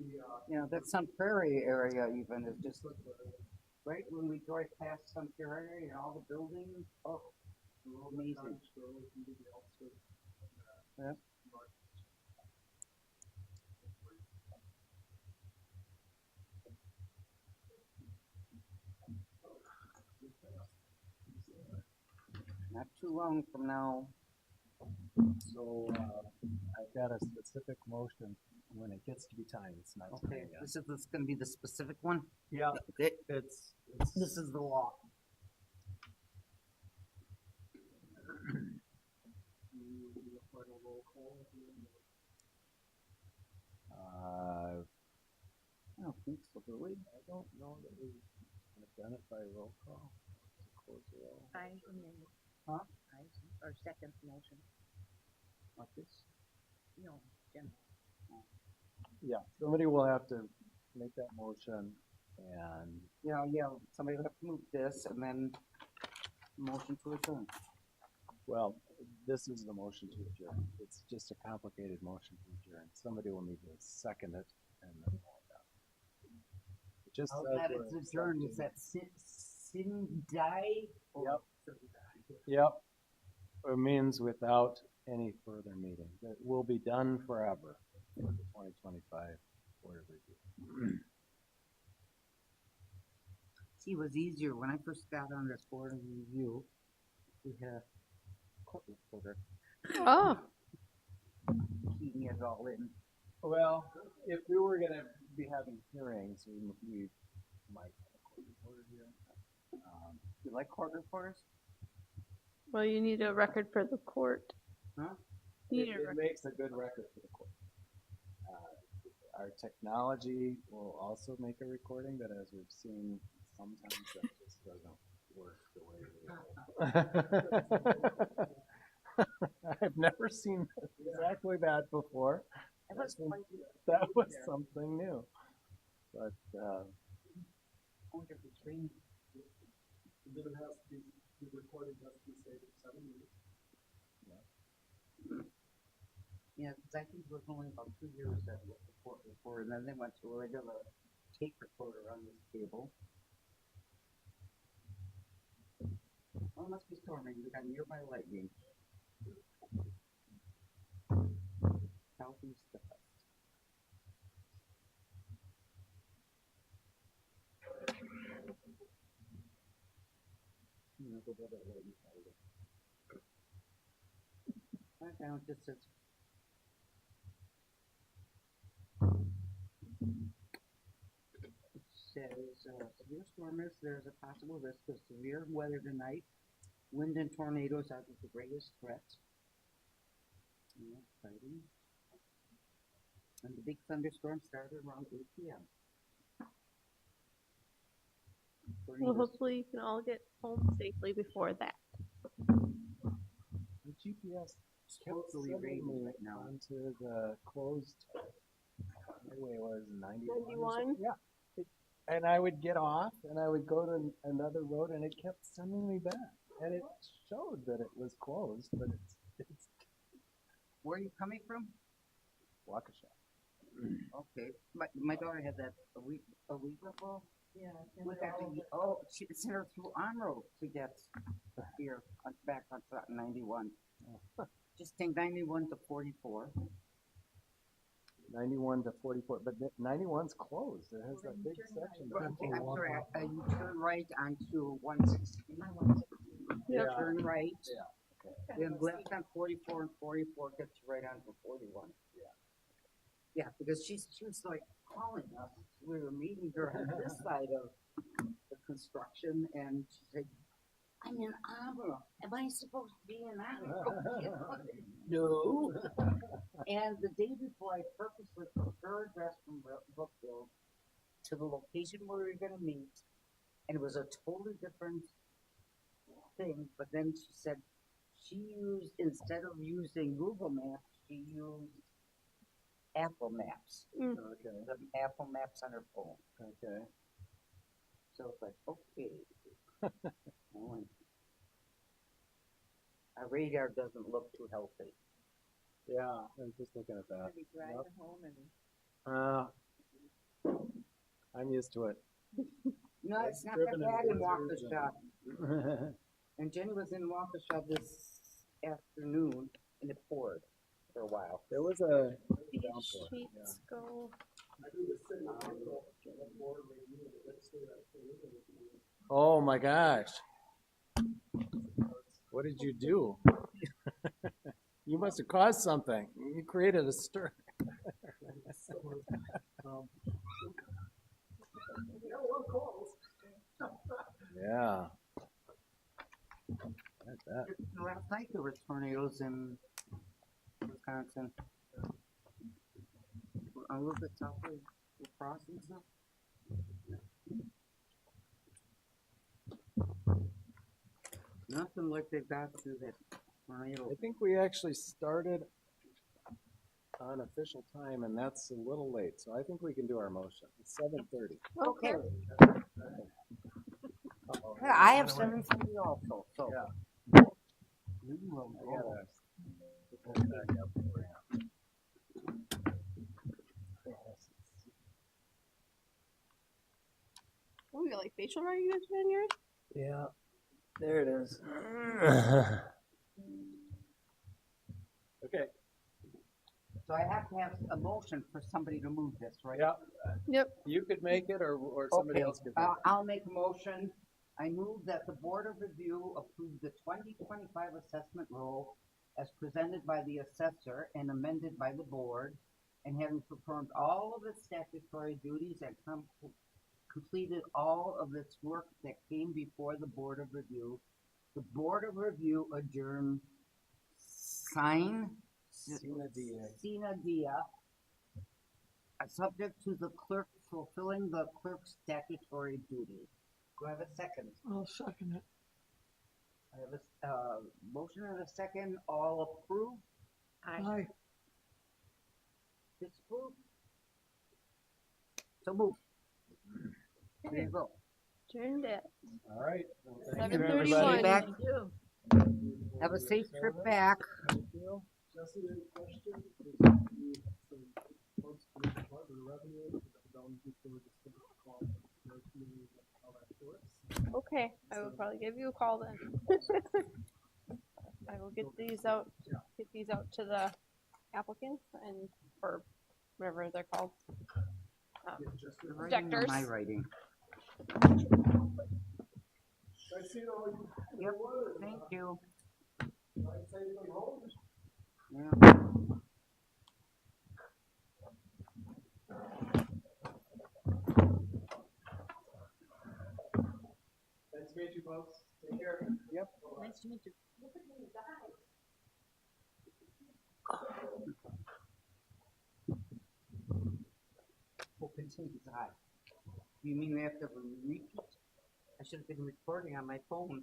you know, that Sun Prairie area even is just right when we drive past Sun Prairie and all the buildings. Oh, amazing. Yeah. Not too long from now. So, I've got a specific motion when it gets to be time. It's not Okay, time yet. this is gonna be the specific one. Yeah, Okay, it's this is the law. I don't think so, do we? I don't know that we have done it by roll call. Close the roll. I amend. Huh? Or second motion. Like this? No, general. Yeah, somebody will have to make that motion and Yeah, somebody will have to move this and then motion to adjourn. well, this is the motion to adjourn. It's just a complicated motion to adjourn. Somebody will need to second it and then we'll have it. Just Oh, says that we're it's adjourned, is accepting- that Sindai? Yep. Yep. It means without any further meeting. That will be done forever with the 2025 Board of Review. See, it was easier when I first got on this board of review. We had a court reporter Oh, keeping it all in. Well, if we were gonna be having hearings, we might have a court reporter here. You like court reporters? well, you need a record for the court. Huh? You It, need a it record. makes a good record for the court. Our technology will also make a recording, but as we've seen, sometimes that just doesn't work the way we I've never seen exactly that before. That was something new. But, Wonder if it's raining. Then it has to be, the recording has to be saved for 7 years. Yeah, because I think it was only about 2 years that was the court report, and then they went to a regular tape recorder on this cable. Oh, it must be storming. We got nearby lightning. Southeast of us. Right now, it just says. It says, severe storm is, there's a possible risk of severe weather tonight. Wind and tornadoes are the greatest threat. Yeah, exciting. And the big thunderstorm started around 8 p.m. Well, hopefully you can all get home safely before that. the GPS Kept really sending raining me right now. onto the closed highway was 91. 91? Yeah. And I would get off and I would go to another road and it kept sending me back. And it showed that it was closed, but it's Where are you coming from? Waukesha. Okay, my daughter had that a week ago. Yeah. We got to, she sent her through on road to get here back on 91. Just take 91 to 44. 91 to 44, but 91's closed. It has that big section. Okay, I'm sorry. You turn right onto 160. Yep. Turn right. Yeah. Then left on 44 and 44 gets you right onto 41. Yeah, because she was like calling us. We were meeting her on this side of the construction, and she said, "I'm in Avra. Am I supposed to be in Avra?" No. And the day before, I purposely took her address from Brookfield to the location where we were going to meet, and it was a totally different thing, but then she said she used, instead of using Google Maps, she used Apple Maps. Mm. Okay, The Apple Maps on her phone. okay. So it's like, okay. Oh, our radar doesn't look too healthy. Yeah, I was just looking at that. Maybe driving home and I'm used to it. No, it's not driven that in bad in blizzards Waukesha. And Jenny was in Waukesha this afternoon and it poured for a while. There was a These downpour. sheets go. Oh my gosh. What did you do? You must have caused something. You created a stir. Yeah. Like that. Last night there were tornadoes in Wisconsin. A little bit south of the crossing stuff. Nothing like they got through that tornado. I think we actually started on official time, and that's a little late, so I think we can do our motion. It's 7:30. Okay. Yeah, I have 7:30 also, so. Yeah. We will I go. gotta put this back up for you. Oh, you got like facial recognition in yours? Yeah, there it is. Okay. So I have to have a motion for somebody to move this, right? Yeah, Yep. you could make it, or somebody Okay, else could make it. I'll make a motion. I move that the Board of Review approve the 2025 assessment roll as presented by the assessor and amended by the board, and having performed all of its statutory duties and completed all of its work that came before the Board of Review, the Board of Review adjourn sine dia, subject to the clerk fulfilling the clerk's statutory duties. Do I have a second? I'll second it. I have a motion and a second. All approve? Aye. Disapprove? So move. There you go. Turned it. All right. Well, thank you, 7:31. everybody. Back. Have a safe trip back. Jesse, any questions? Folks from the Department of Revenue, just going to call how that works. Okay, I will probably give you a call then. I will get these out to the applicants and, or whatever they're called. Your writing or my Projectors. writing? I see all you. Yep, thank you. Right side from home. Yeah. Nice to meet you, folks. Take care. Yep. nice to meet you. Open his eye. You mean we have to repeat? I should have been recording on my phone.